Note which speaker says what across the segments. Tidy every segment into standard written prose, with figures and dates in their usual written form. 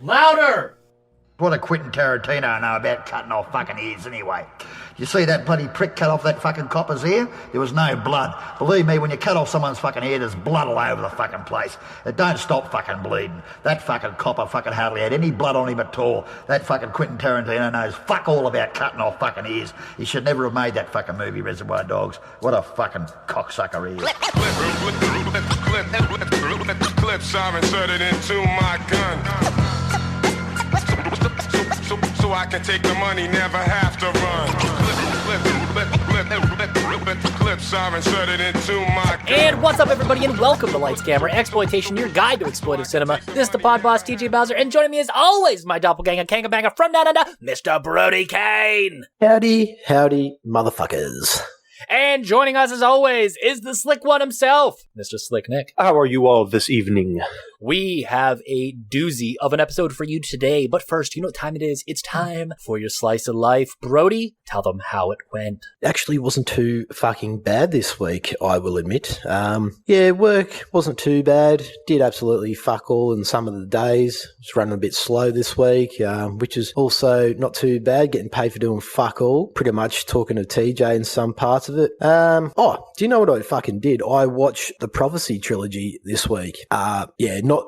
Speaker 1: Louder!
Speaker 2: What a Quentin Tarantino know about cutting off fucking ears anyway? You see that bloody prick cut off that fucking copper's ear? There was no blood. Believe me, when you cut off someone's fucking ear, there's blood all over the fucking place. It don't stop fucking bleeding. That fucking copper fucking hardly had any blood on him at all. That fucking Quentin Tarantino knows fuck all about cutting off fucking ears. He should never have made that fucking movie, Reservoir Dogs. What a fucking cocksucker he is.
Speaker 3: Clips are inserted into my gun. So I can take the money, never have to run. Clips are inserted into my gun.
Speaker 1: And what's up, everybody, and welcome to Lights, Camera, Exploitation, your guide to exploitive cinema. This is the pod boss, TJ Bowser, and joining me as always, my doppelganger, Kangabanger from down under, Mr. Brody Kane.
Speaker 4: Howdy, motherfuckers.
Speaker 1: And joining us as always is the slick one himself, Mr. Slick Nick.
Speaker 4: How are you all this evening?
Speaker 1: We have a doozy of an episode for you today, but first, you know what time it is? It's time for your slice of life. Brody, tell them how it went.
Speaker 4: Actually wasn't too fucking bad this week, I will admit. Work wasn't too bad. Did absolutely fuck all in some of the days. Was running a bit slow this week, which is also not too bad, getting paid for doing fuck all. Pretty much talking to TJ in some parts of it. Do you know what I fucking did? I watched the Prophecy trilogy this week.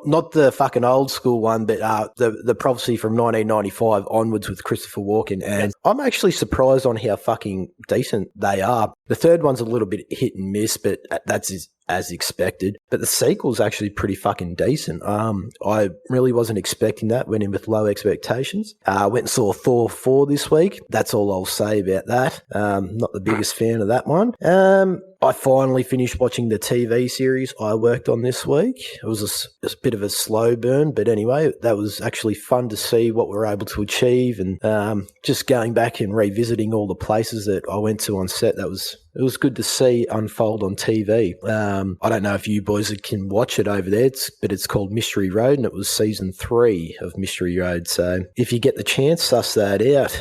Speaker 4: Not the fucking old school one, but the Prophecy from 1995 onwards with Christopher Walken, and I'm actually surprised on how fucking decent they are. The third one's a little bit hit and miss, but that's as expected. But the sequel's actually pretty fucking decent. I really wasn't expecting that, went in with low expectations. Went and saw Thor 4 this week. That's all I'll say about that. Not the biggest fan of that one. I finally finished watching the TV series I worked on this week. It was a bit of a slow burn, but anyway, that was actually fun to see what we were able to achieve, and just going back and revisiting all the places that I went to on set. It was good to see unfold on TV. I don't know if you boys can watch it over there, but it's called Mystery Road, and it was season 3 of Mystery Road. So if you get the chance, suss that out.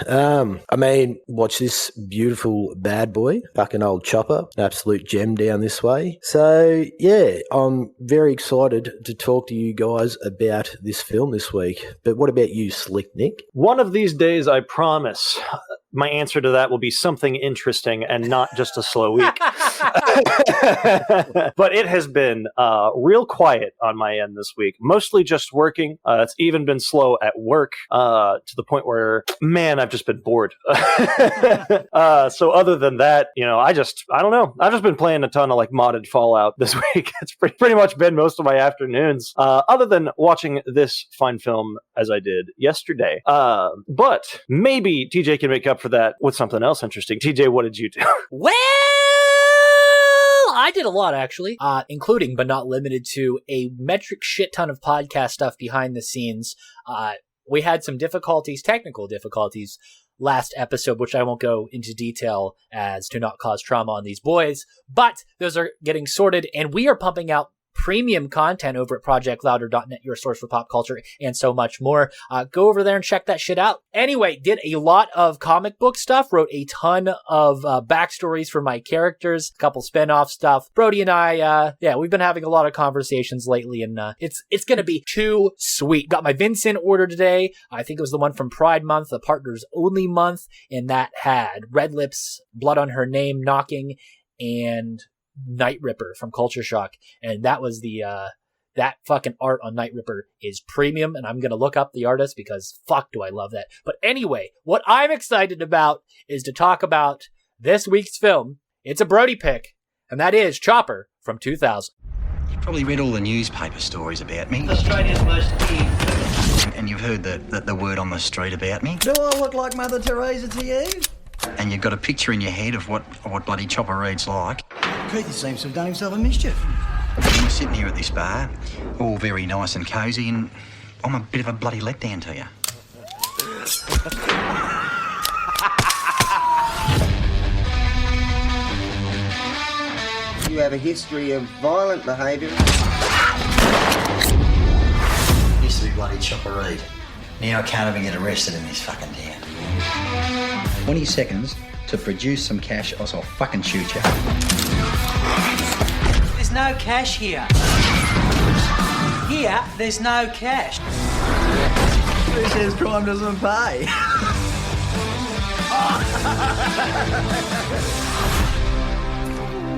Speaker 4: Watch this beautiful bad boy, fucking old chopper, absolute gem down this way. So yeah, I'm very excited to talk to you guys about this film this week. But what about you, Slick Nick?
Speaker 5: One of these days, I promise, my answer to that will be something interesting and not just a slow week. But it has been real quiet on my end this week. Mostly just working. It's even been slow at work to the point where, man, I've just been bored. So other than that, I don't know. I've just been playing a ton of modded Fallout this week. It's pretty much been most of my afternoons, other than watching this fine film as I did yesterday. But maybe TJ can make up for that with something else interesting. TJ, what did you do?
Speaker 1: Well, I did a lot, actually, including but not limited to a metric shit ton of podcast stuff behind the scenes. We had some technical difficulties last episode, which I won't go into detail as to not cause trauma on these boys, but those are getting sorted, and we are pumping out premium content over at projectlouder.net, your source for pop culture and so much more. Go over there and check that shit out. Anyway, did a lot of comic book stuff, wrote a ton of backstories for my characters, a couple spin-off stuff. Brody and I, we've been having a lot of conversations lately, and it's gonna be too sweet. Got my Vincent order today. I think it was the one from Pride Month, the Partners Only month, and that had Red Lips, Blood on Her Name, Knocking, and Night Ripper from Culture Shock, and that was that fucking art on Night Ripper is premium, and I'm gonna look up the artist because fuck do I love that. But anyway, what I'm excited about is to talk about this week's film. It's a Brody pick, and that is Chopper from 2000.
Speaker 6: You've probably read all the newspaper stories about me.
Speaker 7: Australia's most keen.
Speaker 6: And you've heard the word on the street about me.
Speaker 7: Do I look like Mother Teresa to you?
Speaker 6: And you've got a picture in your head of what bloody Chopper Reed's like.
Speaker 7: Keith seems to have done himself a mischief.
Speaker 6: And we're sitting here at this bar, all very nice and cosy, and I'm a bit of a bloody letdown to you.
Speaker 8: You have a history of violent behaviour.
Speaker 6: Used to be bloody Chopper Reed. Now I can't even get arrested in this fucking town. 20 seconds to produce some cash, or I'll fucking shoot you.
Speaker 9: There's no cash here. Here, there's no cash.
Speaker 7: says crime doesn't pay.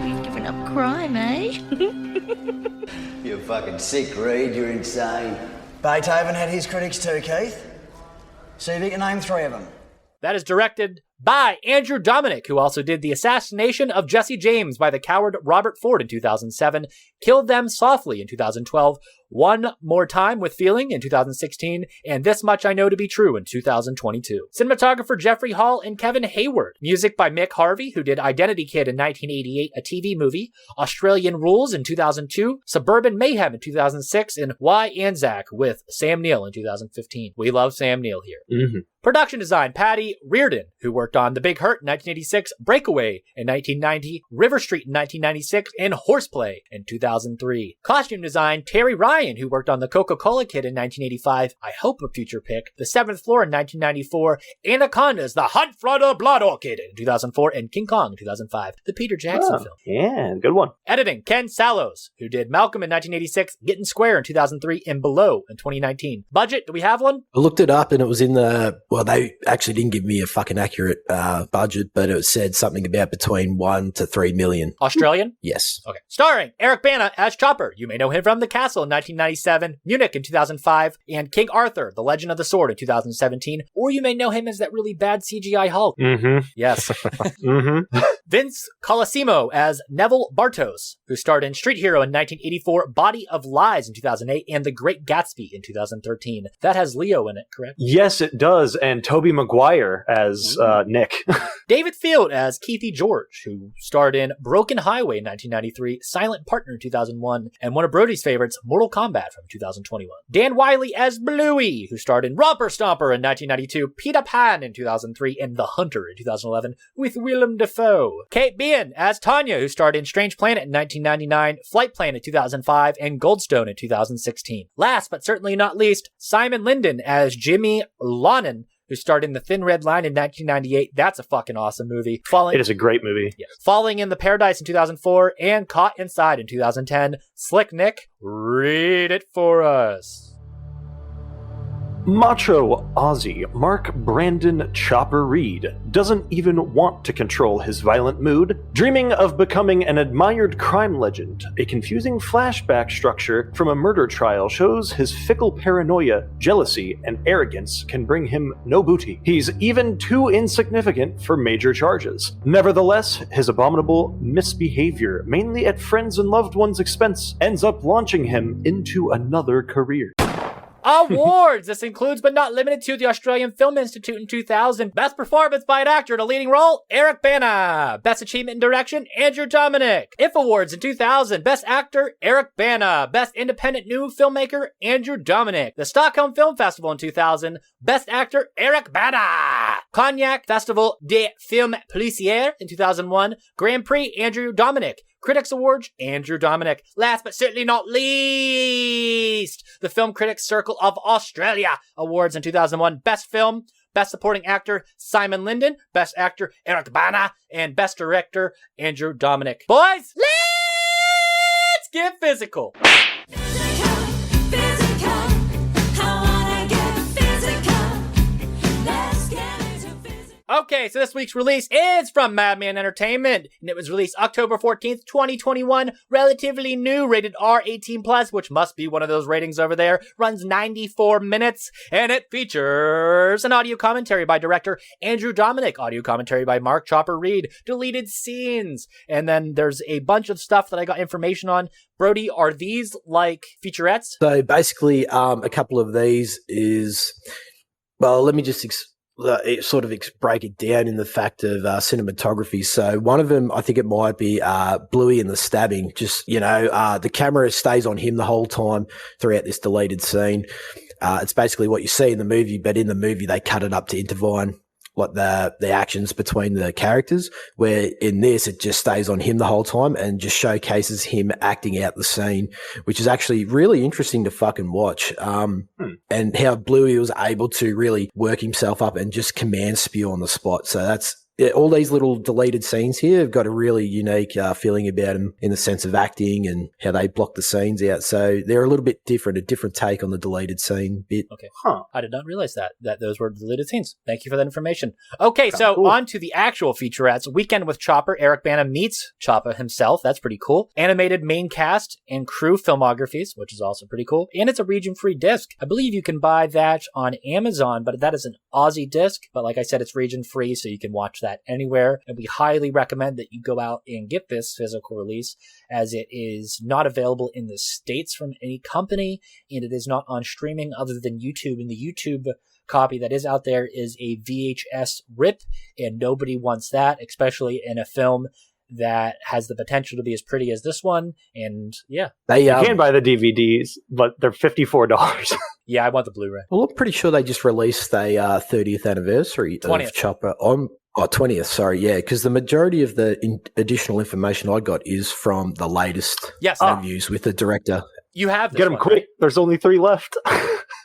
Speaker 9: You've given up crime, eh?
Speaker 8: You're fucking sick, Reed. You're insane.
Speaker 7: Beethoven had his critics too, Keith. See if you can name 3 of them.
Speaker 1: That is directed by Andrew Dominik, who also did The Assassination of Jesse James by the coward Robert Ford in 2007, Killed Them Softly in 2012, One More Time with Feeling in 2016, and This Much I Know to Be True in 2022. Cinematographer Jeffrey Hall and Kevin Hayward. Music by Mick Harvey, who did Identity Kid in 1988, a TV movie, Australian Rules in 2002, Suburban Mayhem in 2006, and Why Anzac with Sam Neill in 2015. We love Sam Neill here.
Speaker 5: Mm-hmm.
Speaker 1: Production design, Patty Reardon, who worked on The Big Hurt in 1986, Breakaway in 1990, River Street in 1996, and Horseplay in 2003. Costume design, Terry Ryan, who worked on The Coca-Cola Kid in 1985, I hope a future pick, The Seventh Floor in 1994, Anacondas, The Hunt for the Blood Orchid in 2004, and King Kong in 2005, the Peter Jackson film.
Speaker 5: Yeah, good one.
Speaker 1: Editing, Ken Salos, who did Malcolm in 1986, Getting Square in 2003, and Below in 2019. Budget, do we have one?
Speaker 4: I looked it up and it was in the, well, they actually didn't give me a fucking accurate budget, but it said something about between 1 to 3 million.
Speaker 1: Australian?
Speaker 4: Yes.
Speaker 1: Okay. Starring Eric Bana as Chopper. You may know him from The Castle in 1997, Munich in 2005, and King Arthur, The Legend of the Sword in 2017. Or you may know him as that really bad CGI Hulk.
Speaker 5: Mm-hmm.
Speaker 1: Yes.
Speaker 5: Mm-hmm.
Speaker 1: Vince Colosimo as Neville Bartos, who starred in Street Hero in 1984, Body of Lies in 2008, and The Great Gatsby in 2013. That has Leo in it, correct?
Speaker 5: Yes, it does. And Tobey Maguire as Nick.
Speaker 1: David Field as Keithy George, who starred in Broken Highway in 1993, Silent Partner in 2001, and one of Brody's favorites, Mortal Kombat from 2021. Dan Wiley as Bluey, who starred in Romper Stomper in 1992, Peter Pan in 2003, and The Hunter in 2011 with Willem Dafoe. Kate Bean as Tanya, who starred in Strange Planet in 1999, Flight Plan in 2005, and Goldstone in 2016. Last but certainly not least, Simon Linden as Jimmy Lonan, who starred in The Thin Red Line in 1998. That's a fucking awesome movie.
Speaker 5: It is a great movie.
Speaker 1: Yes. Falling in the Paradise in 2004 and Caught Inside in 2010. Slick Nick, read it for us.
Speaker 5: Macho Aussie Mark Brandon Chopper Reed doesn't even want to control his violent mood. Dreaming of becoming an admired crime legend, a confusing flashback structure from a murder trial shows his fickle paranoia, jealousy, and arrogance can bring him no booty. He's even too insignificant for major charges. Nevertheless, his abominable misbehavior, mainly at friends' and loved ones' expense, ends up launching him into another career.
Speaker 1: Awards! This includes but not limited to the Australian Film Institute in 2000. Best performance by an actor in a leading role, Eric Bana. Best achievement in direction, Andrew Dominik. IF Awards in 2000. Best actor, Eric Bana. Best independent new filmmaker, Andrew Dominik. The Stockholm Film Festival in 2000. Best actor, Eric Bana. Cognac Festival des Films Policiers in 2001. Grand Prix, Andrew Dominik. Critics Awards, Andrew Dominik. Last but certainly not least, the Film Critics Circle of Australia Awards in 2001. Best Film, Best Supporting Actor, Simon Linden. Best Actor, Eric Bana. And Best Director, Andrew Dominik. Boys, let's get physical. Okay, so this week's release is from Madman Entertainment, and it was released October 14th, 2021. Relatively new, rated R18+, which must be one of those ratings over there. Runs 94 minutes, and it features an audio commentary by director Andrew Dominik, audio commentary by Mark Chopper Reed, deleted scenes, and then there's a bunch of stuff that I got information on. Brody, are these like featurettes?
Speaker 4: So basically, a couple of these is, well, let me just break it down in the fact of cinematography. So one of them, I think it might be Bluey and the stabbing. Just, the camera stays on him the whole time throughout this deleted scene. It's basically what you see in the movie, but in the movie they cut it up to intertwine like the actions between the characters, where in this it just stays on him the whole time and just showcases him acting out the scene, which is actually really interesting to fucking watch. And how Bluey was able to really work himself up and just command spew on the spot. So Yeah, all these little deleted scenes here have got a really unique feeling about them in the sense of acting and how they block the scenes out. So they're a little bit different, a different take on the deleted scene bit.
Speaker 1: Okay. I did not realize that those were deleted scenes. Thank you for that information. Okay, so on to the actual featurettes. Weekend with Chopper. Eric Bana meets Chopper himself. That's pretty cool. Animated main cast and crew filmographies, which is also pretty cool. And it's a region-free disc. I believe you can buy that on Amazon, but that is an Aussie disc. But like I said, it's region-free, so you can watch that anywhere. And we highly recommend that you go out and get this physical release, as it is not available in the States from any company, and it is not on streaming other than YouTube. And the YouTube copy that is out there is a VHS rip, and nobody wants that, especially in a film that has the potential to be as pretty as this one. And yeah,
Speaker 5: you can buy the DVDs, but they're $54.
Speaker 1: Yeah, I want the Blu-ray.
Speaker 4: Well, I'm pretty sure they just released a 30th anniversary
Speaker 1: 20th.
Speaker 4: Of Chopper on 20th, sorry, yeah, because the majority of the additional information I got is from the latest interviews with the director.
Speaker 1: You have this
Speaker 5: Get them
Speaker 1: one,
Speaker 5: quick.
Speaker 1: right?
Speaker 5: There's only 3 left.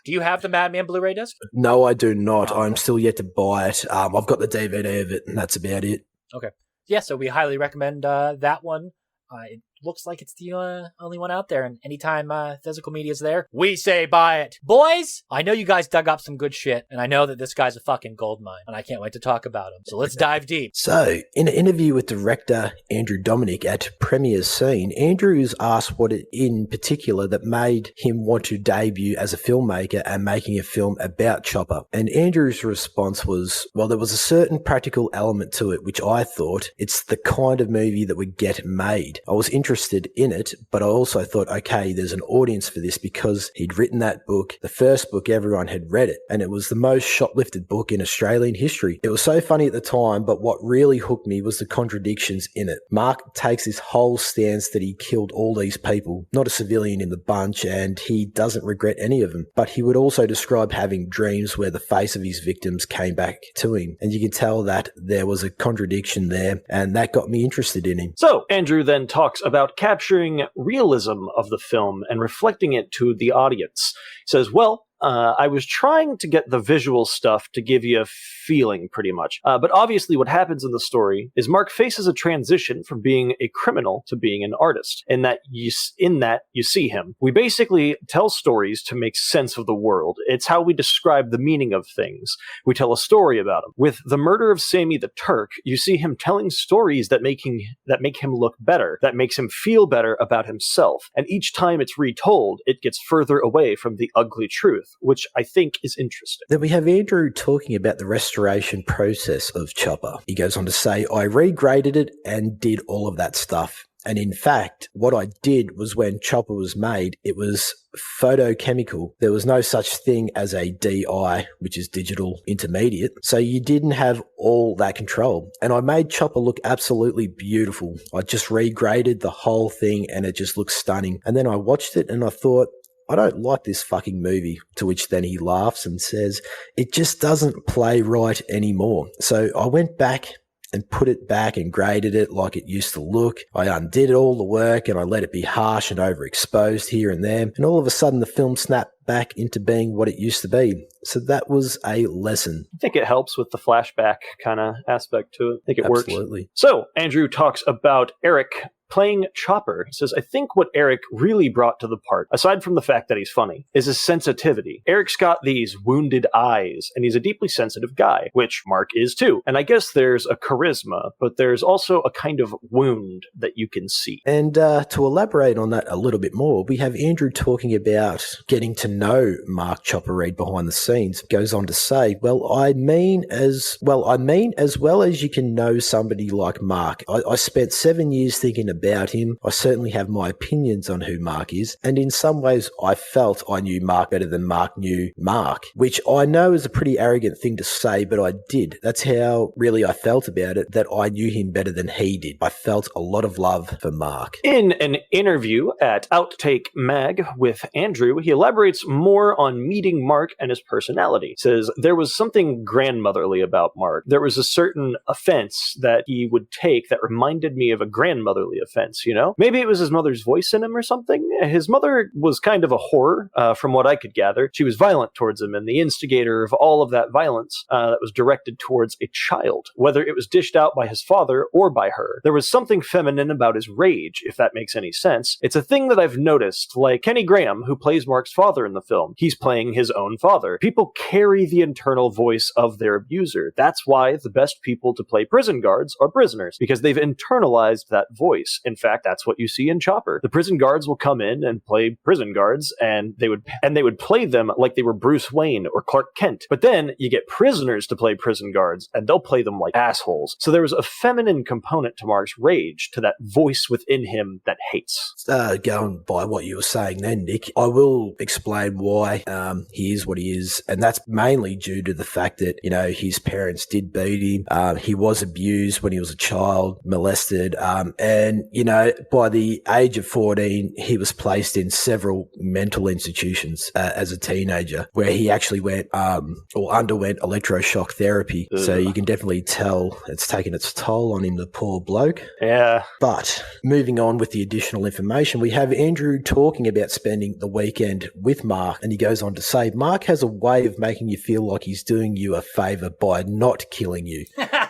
Speaker 1: Do you have the Madman Blu-ray disc?
Speaker 4: No, I do not. I'm still yet to buy it. I've got the DVD of it, and that's about it.
Speaker 1: Okay. Yeah, so we highly recommend that one. It looks like it's the only one out there, and anytime physical media is there, we say buy it. Boys, I know you guys dug up some good shit, and I know that this guy's a fucking gold mine, and I can't wait to talk about him. So let's dive deep.
Speaker 4: So, in an interview with director Andrew Dominik at Premier's Scene, Andrew is asked what it in particular that made him want to debut as a filmmaker and making a film about Chopper. And Andrew's response was, well, there was a certain practical element to it, which I thought it's the kind of movie that would get made. I was interested in it, but I also thought, okay, there's an audience for this because he'd written that book, the first book, everyone had read it, and it was the most shoplifted book in Australian history. It was so funny at the time, but what really hooked me was the contradictions in it. Mark takes this whole stance that he killed all these people, not a civilian in the bunch, and he doesn't regret any of them, but he would also describe having dreams where the face of his victims came back to him, and you can tell that there was a contradiction there, and that got me interested in him.
Speaker 5: So, Andrew then talks about capturing realism of the film and reflecting it to the audience. He says, well, I was trying to get the visual stuff to give you a feeling, pretty much. But obviously what happens in the story is Mark faces a transition from being a criminal to being an artist. In that you see him. We basically tell stories to make sense of the world. It's how we describe the meaning of things. We tell a story about him. With the murder of Sammy the Turk, you see him telling stories that make him look better, that makes him feel better about himself. And each time it's retold, it gets further away from the ugly truth, which I think is interesting.
Speaker 4: Then we have Andrew talking about the restoration process of Chopper. He goes on to say, I regraded it and did all of that stuff. And in fact, what I did was when Chopper was made, it was photochemical. There was no such thing as a DI, which is digital intermediate. So you didn't have all that control. And I made Chopper look absolutely beautiful. I just regraded the whole thing and it just looks stunning. And then I watched it and I thought, I don't like this fucking movie, to which then he laughs and says, it just doesn't play right anymore. So I went back and put it back and graded it like it used to look. I undid all the work and I let it be harsh and overexposed here and there. And all of a sudden the film snapped back into being what it used to be. So that was a lesson.
Speaker 5: I think it helps with the flashback kind of aspect to it. I think it works.
Speaker 4: Absolutely.
Speaker 5: So Andrew talks about Eric playing Chopper. He says, I think what Eric really brought to the part, aside from the fact that he's funny, is his sensitivity. Eric's got these wounded eyes, and he's a deeply sensitive guy, which Mark is too. And I guess there's a charisma, but there's also a kind of wound that you can see.
Speaker 4: And to elaborate on that a little bit more, we have Andrew talking about getting to know Mark Chopper Reed behind the scenes. Goes on to say, I mean as well as you can know somebody like Mark. I spent 7 years thinking about him. I certainly have my opinions on who Mark is, and in some ways I felt I knew Mark better than Mark knew Mark, which I know is a pretty arrogant thing to say, but I did. That's how really I felt about it, that I knew him better than he did. I felt a lot of love for Mark.
Speaker 5: In an interview at Outtake Mag with Andrew, he elaborates more on meeting Mark and his personality. He says, there was something grandmotherly about Mark. There was a certain offense that he would take that reminded me of a grandmotherly offense, you know? Maybe it was his mother's voice in him or something. His mother was kind of a whore, from what I could gather. She was violent towards him and the instigator of all of that violence that was directed towards a child, whether it was dished out by his father or by her. There was something feminine about his rage, if that makes any sense. It's a thing that I've noticed, like Kenny Graham, who plays Mark's father in the film. He's playing his own father. People carry the internal voice of their abuser. That's why the best people to play prison guards are prisoners, because they've internalized that voice. In fact, that's what you see in Chopper. The prison guards will come in and play prison guards, and they would play them like they were Bruce Wayne or Clark Kent. But then you get prisoners to play prison guards, and they'll play them like assholes. So there was a feminine component to Mark's rage, to that voice within him that hates.
Speaker 4: Going by what you were saying then, Nick, I will explain why he is what he is, and that's mainly due to the fact that, you know, his parents did beat him. He was abused when he was a child, molested, and, you know, by the age of 14, he was placed in several mental institutions as a teenager, where he actually went or underwent electroshock therapy.
Speaker 5: Ugh.
Speaker 4: So you can definitely tell it's taken its toll on him, the poor bloke.
Speaker 5: Yeah.
Speaker 4: But moving on with the additional information, we have Andrew talking about spending the weekend with Mark, and he goes on to say, Mark has a way of making you feel like he's doing you a favour by not killing you.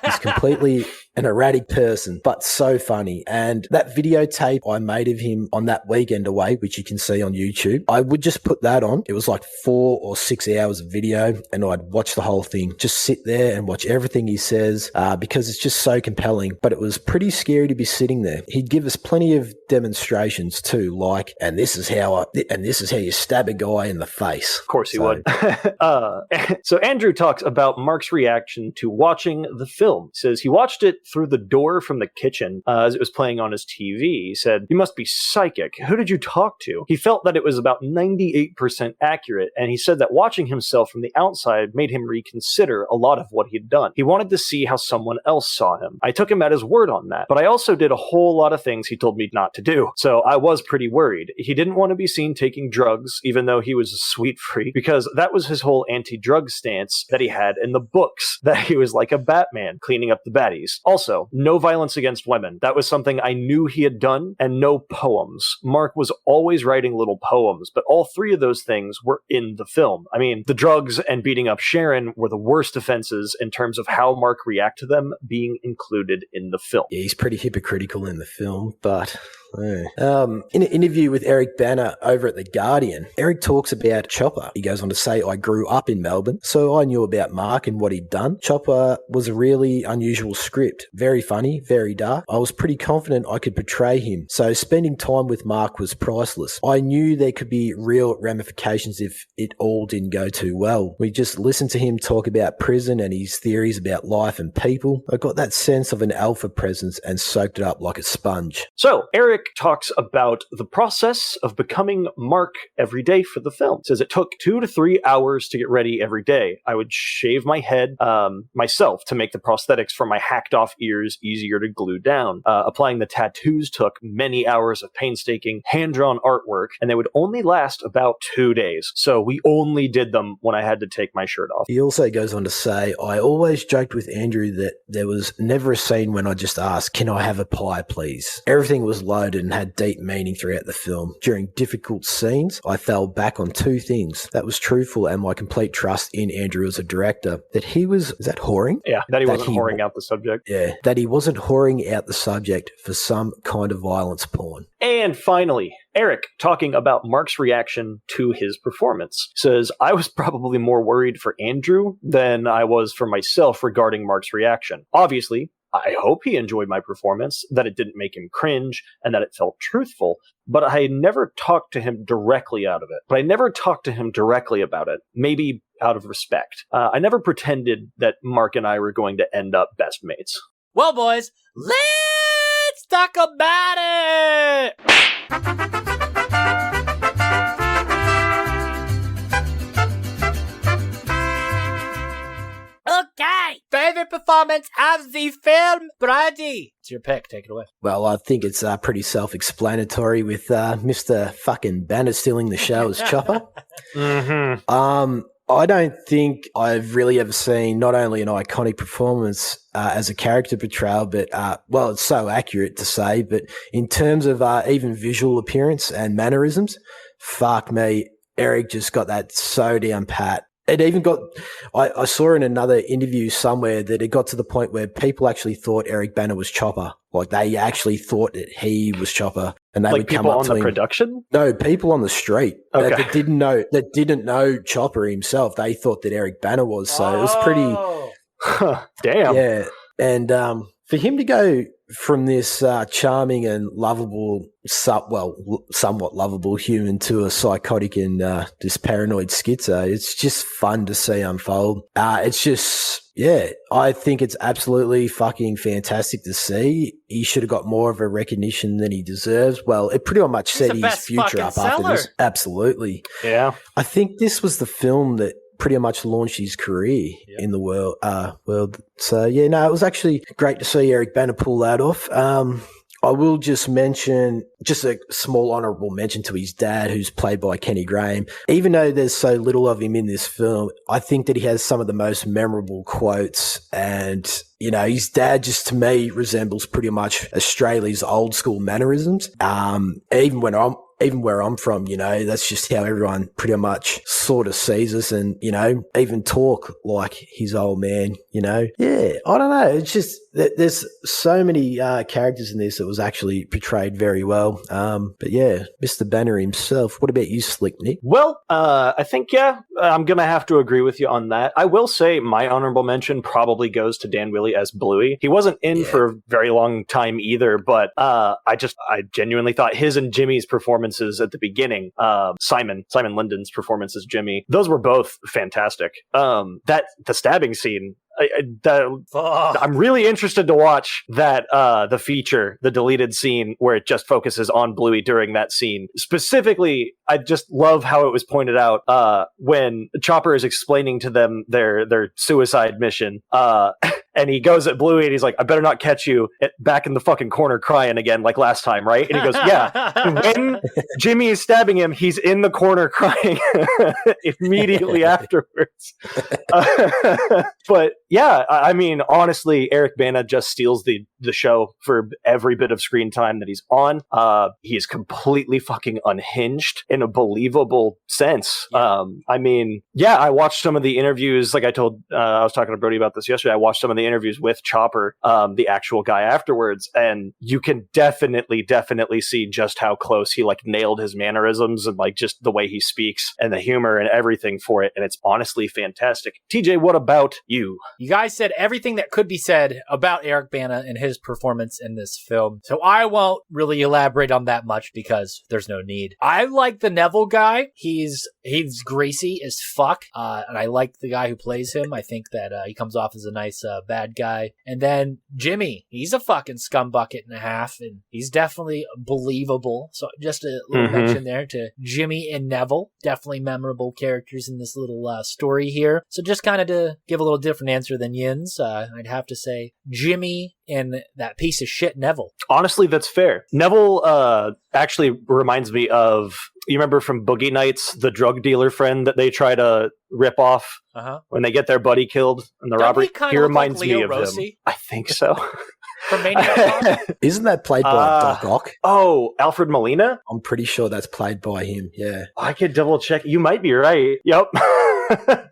Speaker 4: He's completely an erratic person, but so funny. And that videotape I made of him on that weekend away, which you can see on YouTube, I would just put that on. It was like 4 or 6 hours of video, and I'd watch the whole thing, just sit there and watch everything he says, because it's just so compelling. But it was pretty scary to be sitting there. He'd give us plenty of demonstrations too, like, and this is how you stab a guy in the face.
Speaker 5: Of course he would. So Andrew talks about Mark's reaction to watching the film. He says he watched it through the door from the kitchen as it was playing on his TV. He said, "You must be psychic. Who did you talk to?" He felt that it was about 98% accurate, and he said that watching himself from the outside made him reconsider a lot of what he'd done. He wanted to see how someone else saw him. I took him at his word on that, but I also did a whole lot of things he told me not to do, so I was pretty worried. He didn't want to be seen taking drugs, even though he was a sweet freak, because that was his whole anti-drug stance that he had in the books, that he was like a Batman cleaning up the baddies. Also, no violence against women. That was something I knew he had done, and no poems. Mark was always writing little poems, but all 3 of those things were in the film. I mean, the drugs and beating up Sharon were the worst offenses in terms of how Mark reacted to them being included in the film.
Speaker 4: Yeah, he's pretty hypocritical in the film, but... In an interview with Eric Banner over at The Guardian, Eric talks about Chopper. He goes on to say, I grew up in Melbourne, so I knew about Mark and what he'd done. Chopper was a really unusual script. Very funny, very dark. I was pretty confident I could portray him, so spending time with Mark was priceless. I knew there could be real ramifications if it all didn't go too well. We just listened to him talk about prison and his theories about life and people. I got that sense of an alpha presence and soaked it up like a sponge.
Speaker 5: So, Eric talks about the process of becoming Mark every day for the film. Says it took 2 to 3 hours to get ready every day. I would shave my head myself to make the prosthetics for my hacked off ears easier to glue down. Applying the tattoos took many hours of painstaking hand-drawn artwork, and they would only last about 2 days. So we only did them when I had to take my shirt off.
Speaker 4: He also goes on to say, I always joked with Andrew that there was never a scene when I just asked, can I have a pie, please? Everything was loaded and had deep meaning throughout the film. During difficult scenes, I fell back on 2 things. That was truthful and my complete trust in Andrew as a director. That he was, is that whoring?
Speaker 5: Yeah, that he wasn't whoring out the subject.
Speaker 4: Yeah, that he wasn't whoring out the subject for some kind of violence porn.
Speaker 5: And finally, Eric talking about Mark's reaction to his performance. Says, I was probably more worried for Andrew than I was for myself regarding Mark's reaction. Obviously, I hope he enjoyed my performance, that it didn't make him cringe, and that it felt truthful, but I never talked to him directly out of it. But I never talked to him directly about it, maybe out of respect. I never pretended that Mark and I were going to end up best mates.
Speaker 1: Well, boys, let's talk about it! Okay, favorite performance of the film, Brady. It's your pick. Take it away.
Speaker 4: Well, I think it's pretty self-explanatory with Mr. fucking Banner stealing the show as Chopper.
Speaker 5: Mm-hmm.
Speaker 4: I don't think I've really ever seen not only an iconic performance as a character portrayal, but, well, it's so accurate to say, but in terms of even visual appearance and mannerisms, fuck me, Eric just got that so down pat. It even got, I saw in another interview somewhere that it got to the point where people actually thought Eric Bana was Chopper. Like they actually thought that he was Chopper, and they
Speaker 5: Like
Speaker 4: would come
Speaker 5: people
Speaker 4: up
Speaker 5: on
Speaker 4: to
Speaker 5: the
Speaker 4: him.
Speaker 5: production?
Speaker 4: No, people on the street
Speaker 5: Okay.
Speaker 4: that didn't know Chopper himself. They thought that Eric Bana was. So it was pretty.
Speaker 5: Damn.
Speaker 4: Yeah, and for him to go from this charming and lovable, somewhat lovable human to a psychotic and this paranoid schizo, it's just fun to see unfold. It's just, yeah, I think it's absolutely fucking fantastic to see. He should have got more of a recognition than he deserves. Well, it pretty much set his future up after this. Absolutely.
Speaker 5: Yeah.
Speaker 4: I think this was the film that pretty much launched his career in the world. So, yeah, no, it was actually great to see Eric Bana pull that off. I will just mention just a small honourable mention to his dad, who's played by Kenny Graham. Even though there's so little of him in this film, I think that he has some of the most memorable quotes. And, you know, his dad just to me resembles pretty much Australia's old school mannerisms. Even where I'm from, you know, that's just how everyone pretty much sort of sees us and, you know, even talk like his old man, you know. Yeah, I don't know. It's just there's so many characters in this that was actually portrayed very well. But yeah, Mr. Banner himself. What about you, Slick Nick?
Speaker 5: Well, I think, I'm going to have to agree with you on that. I will say my honorable mention probably goes to Dan Wheely as Bluey. He wasn't in for a very long time either, but I genuinely thought his and Jimmy's performances at the beginning, Simon Linden's performance as Jimmy, those were both fantastic. The stabbing scene, I'm really interested to watch that, the feature, the deleted scene where it just focuses on Bluey during that scene. Specifically, I just love how it was pointed out when Chopper is explaining to them their suicide mission. And he goes at Bluey and he's like, I better not catch you back in the fucking corner crying again like last time, right? And he goes, yeah. When Jimmy is stabbing him, he's in the corner crying immediately afterwards. But yeah, I mean, honestly, Eric Bana just steals the show for every bit of screen time that he's on. He is completely fucking unhinged in a believable sense. I mean, yeah, I watched some of the interviews. Like I was talking to Brody about this yesterday. I watched some of the interviews with Chopper, the actual guy afterwards, and you can definitely see just how close he like nailed his mannerisms and like just the way he speaks and the humor and everything for it. And it's honestly fantastic. TJ, what about you?
Speaker 1: You guys said everything that could be said about Eric Bana and his performance in this film, so I won't really elaborate on that much because there's no need. I like the Neville guy. He's greasy as fuck, and I like the guy who plays him. I think that he comes off as a nice bad guy. And then Jimmy, he's a fucking scumbucket and a half, and he's definitely believable. So just a little mention there to Jimmy and Neville. Definitely memorable characters in this little story here. So just kind of to give a little different answer than Yin's, I'd have to say Jimmy and that piece of shit Neville.
Speaker 5: Honestly, that's fair. Neville actually reminds me of, you remember from Boogie Nights, the drug dealer friend that they try to rip off when they get their buddy killed in the robbery? He reminds me of him. I think so.
Speaker 1: From Maniac.
Speaker 4: Isn't that played by Doc Ock?
Speaker 5: Oh, Alfred Molina?
Speaker 4: I'm pretty sure that's played by him, yeah.
Speaker 5: I could double check. You might be right. Yep.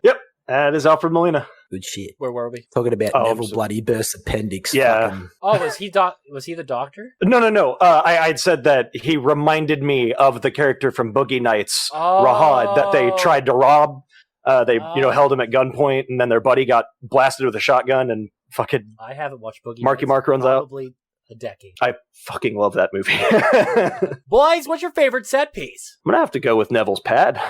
Speaker 5: Yep. That is Alfred Molina.
Speaker 4: Good shit.
Speaker 1: Where were we?
Speaker 4: Talking about Neville bloody burst appendix.
Speaker 5: Yeah.
Speaker 4: Fucking...
Speaker 1: Oh, was he the doctor?
Speaker 5: No. I'd said that he reminded me of the character from Boogie Nights, Rahad, that they tried to rob. They held him at gunpoint, and then their buddy got blasted with a shotgun, and fucking.
Speaker 1: I haven't watched Boogie
Speaker 5: Marky
Speaker 1: Nights
Speaker 5: Mark runs out.
Speaker 1: Probably a decade.
Speaker 5: I fucking love that movie.
Speaker 1: Boys, what's your favorite set piece?
Speaker 5: I'm gonna have to go with Neville's pad.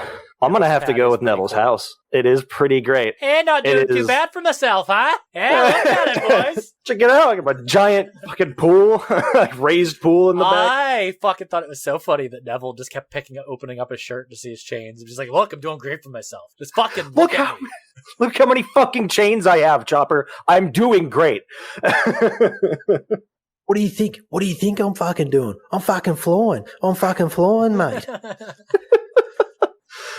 Speaker 5: I'm gonna have to go with Neville's house. It is pretty great.
Speaker 1: And not doing too bad for myself, huh? Yeah, look at it, boys.
Speaker 5: Check it out. I got a giant fucking pool, like raised pool in the back.
Speaker 1: I fucking thought it was so funny that Neville just kept opening up his shirt to see his chains. I'm just like, look, I'm doing great for myself. Just fucking look at me.
Speaker 5: Look how many fucking chains I have, Chopper. I'm doing great.
Speaker 4: What do you think? What do you think I'm fucking doing? I'm fucking flying, mate.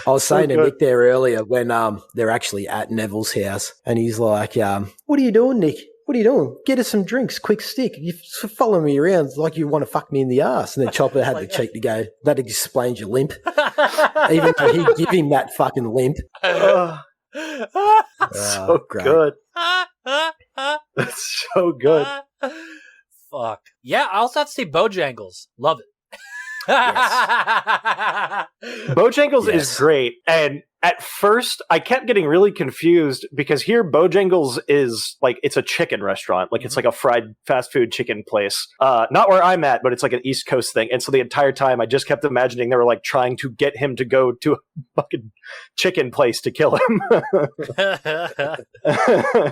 Speaker 4: I was saying to
Speaker 5: good.
Speaker 4: Nick there earlier when they're actually at Neville's house, and he's like, "What are you doing, Nick? What are you doing? Get us some drinks, quick stick. You follow me around like you want to fuck me in the ass." And then Chopper had the cheek to go, "That explains your limp." Even though he'd give him that fucking limp.
Speaker 5: So
Speaker 4: great.
Speaker 5: good. That's so good.
Speaker 1: Fuck. Yeah, I also have to say Bojangles. Love it.
Speaker 5: Bojangles
Speaker 4: Yes.
Speaker 5: is great. And at first, I kept getting really confused because here Bojangles is like, it's a chicken restaurant. Like, it's like a fried fast food chicken place. Not where I'm at, but it's like an East Coast thing. And so the entire time, I just kept imagining they were like trying to get him to go to a fucking chicken place to kill him.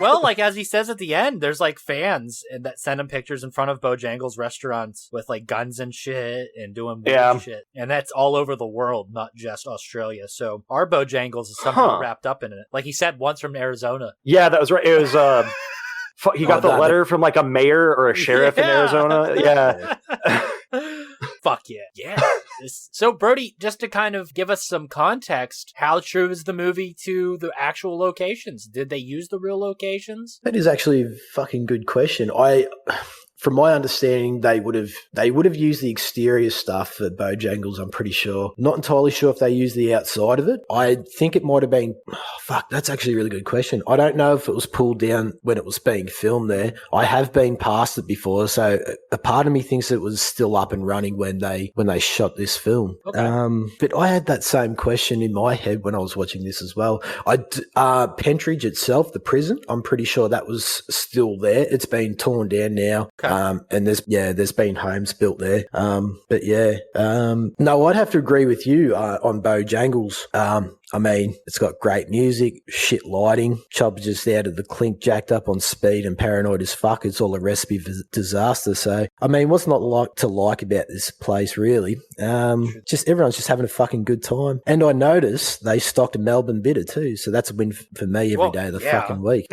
Speaker 1: Well, like as he says at the end, there's like fans and that send him pictures in front of Bojangles restaurants with like guns and shit and doing weird shit. And that's all over the world, not just Australia. So our Bojangles is somehow wrapped up in it. Like he said once from Arizona.
Speaker 5: Yeah, that was right. It was, he got the letter from like a mayor or a sheriff in Arizona. Yeah.
Speaker 1: Fuck yeah. Yeah. So, Brody, just to kind of give us some context, how true is the movie to the actual locations? Did they use the real locations?
Speaker 4: That is actually a fucking good question. From my understanding, they would have used the exterior stuff for Bojangles, I'm pretty sure. Not entirely sure if they used the outside of it. I think it might have been... that's actually a really good question. I don't know if it was pulled down when it was being filmed there. I have been past it before, so a part of me thinks it was still up and running when they shot this film. Okay. But I had that same question in my head when I was watching this as well. Pentridge itself, the prison, I'm pretty sure that was still there. It's been torn down now. Okay. And there's been homes built there. But yeah, no, I'd have to agree with you on Bojangles. I mean, it's got great music, shit lighting, Chopper just out of the clink, jacked up on speed and paranoid as fuck. It's all a recipe for disaster. So, I mean, what's not to like about this place, really? Just everyone's just having a fucking good time. And I noticed they stocked a Melbourne bitter too. So that's a win for me every day of the fucking week.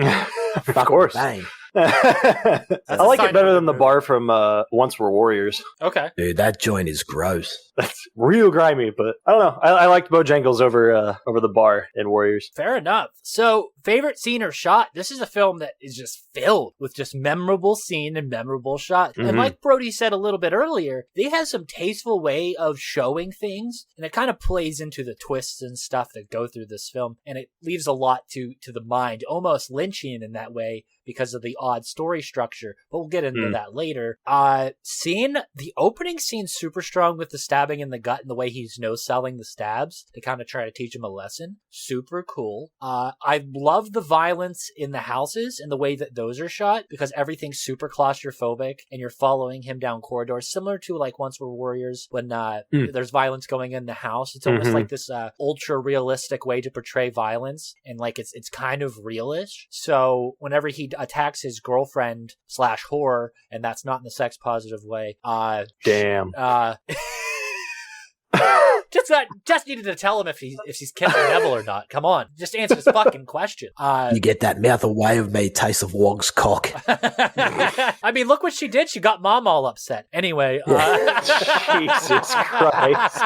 Speaker 5: Of course.
Speaker 4: Bang.
Speaker 5: I like it better than the bar from Once Were Warriors.
Speaker 1: Okay.
Speaker 4: Dude, that joint is gross.
Speaker 5: That's real grimy, but I don't know. I liked Bojangles over the bar in Warriors.
Speaker 1: Fair enough. So, favorite scene or shot? This is a film that is just filled with just memorable scene and memorable shot. Mm-hmm. And like Brody said a little bit earlier, they have some tasteful way of showing things, and it kind of plays into the twists and stuff that go through this film, and it leaves a lot to the mind, almost Lynchian in that way because of the odd story structure, but we'll get into that later. The opening scene super strong with the stabbing in the gut and the way he's no-selling the stabs to kind of try to teach him a lesson. Super cool. I love the violence in the houses and the way that those are shot because everything's super claustrophobic and you're following him down corridors, similar to like Once Were Warriors when there's violence going in the house. It's almost like this ultra realistic way to portray violence, and like it's kind of realish. So whenever he attacks his girlfriend / whore, and that's not in the sex positive way.
Speaker 5: Damn.
Speaker 1: Just needed to tell him if she's kissing Neville or not. Come on, just answer this fucking question.
Speaker 4: You get that mouth away of me, taste of Wog's cock.
Speaker 1: I mean, look what she did. She got Mom all upset. Anyway,
Speaker 5: Jesus Christ.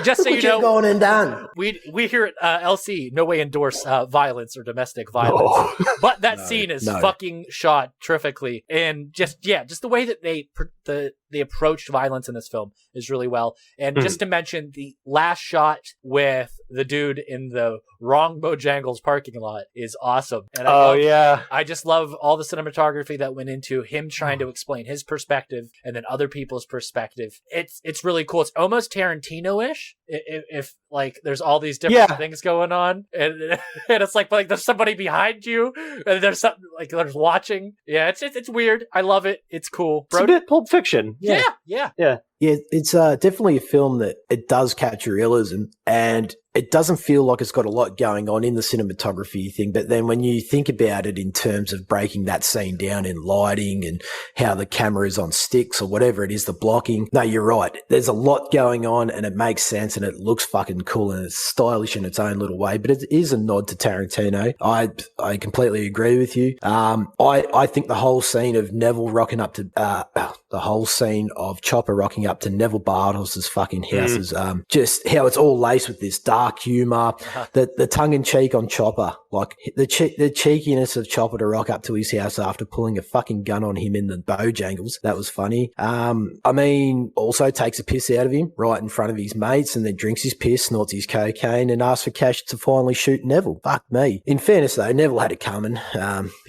Speaker 1: Just so you know,
Speaker 4: going and done.
Speaker 1: We here at LC no way endorse violence or domestic violence, but that scene is fucking shot terrifically, and just the way that they approached violence in this film is really well. And just to mention, the last shot with the dude in the wrong Bojangles parking lot is awesome. And I just love all the cinematography that went into him trying to explain his perspective and then other people's perspective. It's really cool. It's almost Tarantino-ish if like there's all these different things going on, and it's like there's somebody behind you and there's something like there's watching. Yeah, it's weird. I love it. It's cool.
Speaker 5: It's a bit Pulp Fiction.
Speaker 1: Yeah.
Speaker 4: Yeah, it's definitely a film that it does capture realism, and it doesn't feel like it's got a lot going on in the cinematography thing. But then when you think about it in terms of breaking that scene down in lighting and how the camera is on sticks or whatever it is, the blocking, no, you're right. There's a lot going on and it makes sense and it looks fucking cool and it's stylish in its own little way. But it is a nod to Tarantino. I completely agree with you. I think the whole scene of Neville rocking up to the whole scene of Chopper rocking up to Neville Bartos's fucking house is just how it's all laced with this dark humor, the tongue in cheek on Chopper, like the cheekiness of Chopper to rock up to his house after pulling a fucking gun on him in the Bojangles. That was funny. I mean, also takes a piss out of him right in front of his mates and then drinks his piss, snorts his cocaine and asks for cash to finally shoot Neville. Fuck me. In fairness though, Neville had it coming,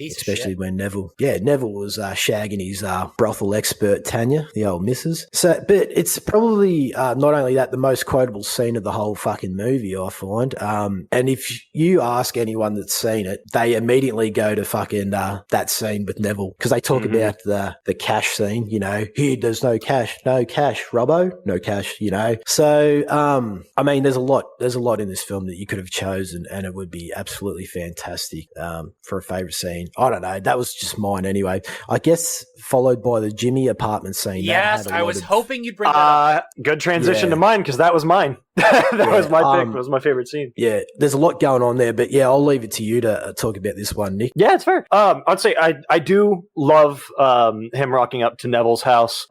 Speaker 4: especially when Neville was shagging his brothel expert Tanya, the old missus. So, but it's probably not only that, the most quotable scene of the whole fucking movie, I find. And if you ask anyone that's seen it, they immediately go to fucking that scene with Neville because they talk about the cash scene. You know, here there's no cash, Robbo, no cash. You know, so I mean, there's a lot in this film that you could have chosen, and it would be absolutely fantastic for a favorite scene. I don't know, that was just mine anyway. I guess followed by the Jimmy apartment scene.
Speaker 1: Yes, I was hoping you'd bring that up.
Speaker 5: Good transition to mine because that was mine. That was my pick. It was my favorite scene.
Speaker 4: Yeah, there's a lot going on there, but yeah, I'll leave it to you to talk about this one, Nick.
Speaker 5: Yeah, it's fair. I'd say I do love him rocking up to Neville's house.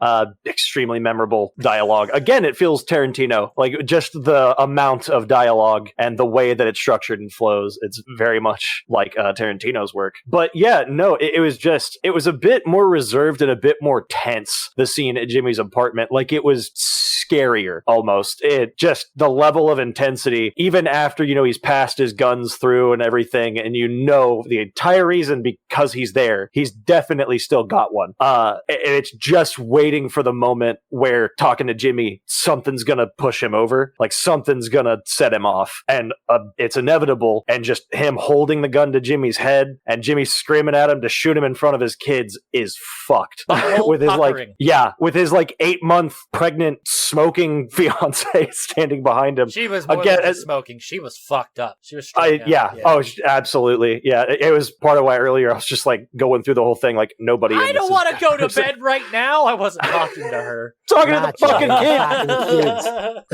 Speaker 5: Extremely memorable dialogue. Again, it feels Tarantino. Like just the amount of dialogue and the way that it's structured and flows. It's very much like Tarantino's work. But yeah, no, it was a bit more reserved and a bit more tense. The scene at Jimmy's apartment, like it was scarier almost. It just the level of intensity, even after, you know, he's passed his guns through and everything, and you know the entire reason because he's there, he's definitely still got one. And it's just waiting for the moment where talking to Jimmy, something's gonna push him over, like something's gonna set him off, and it's inevitable. And just him holding the gun to Jimmy's head and Jimmy screaming at him to shoot him in front of his kids is fucked. with his 8-month pregnant smoking fiance standing behind him.
Speaker 1: She was more than smoking. She was fucked up. She was
Speaker 5: Oh, absolutely. Yeah. It was part of why earlier I was just like going through the whole thing like nobody.
Speaker 1: I don't want to go to bed right now. I wasn't talking to her.
Speaker 5: Talking to the fucking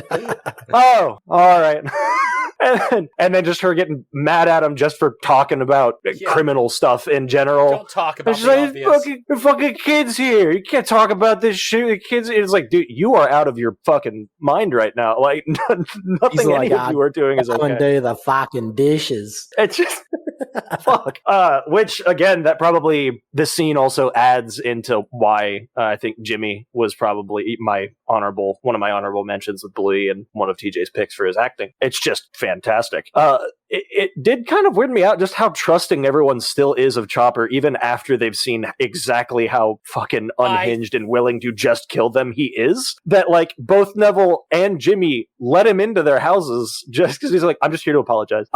Speaker 5: kids. Oh, all right. And then just her getting mad at him just for talking about criminal stuff in general.
Speaker 1: Don't talk about the obvious.
Speaker 5: Fucking kids here. You can't talk about this shit. Kids. It's like, dude, you are out of your fucking mind right now. Like nothing any of you are doing is okay.
Speaker 4: Go and do the fucking dishes.
Speaker 5: It's just fuck. Which again, that probably this scene also adds into why I think Jimmy was probably one of my honorable mentions with Bluey and one of TJ's picks for his acting. It's just fantastic. It did kind of weird me out just how trusting everyone still is of Chopper, even after they've seen exactly how fucking unhinged and willing to just kill them he is. That like both Neville and Jimmy let him into their houses just because he's like, I'm just here to apologize.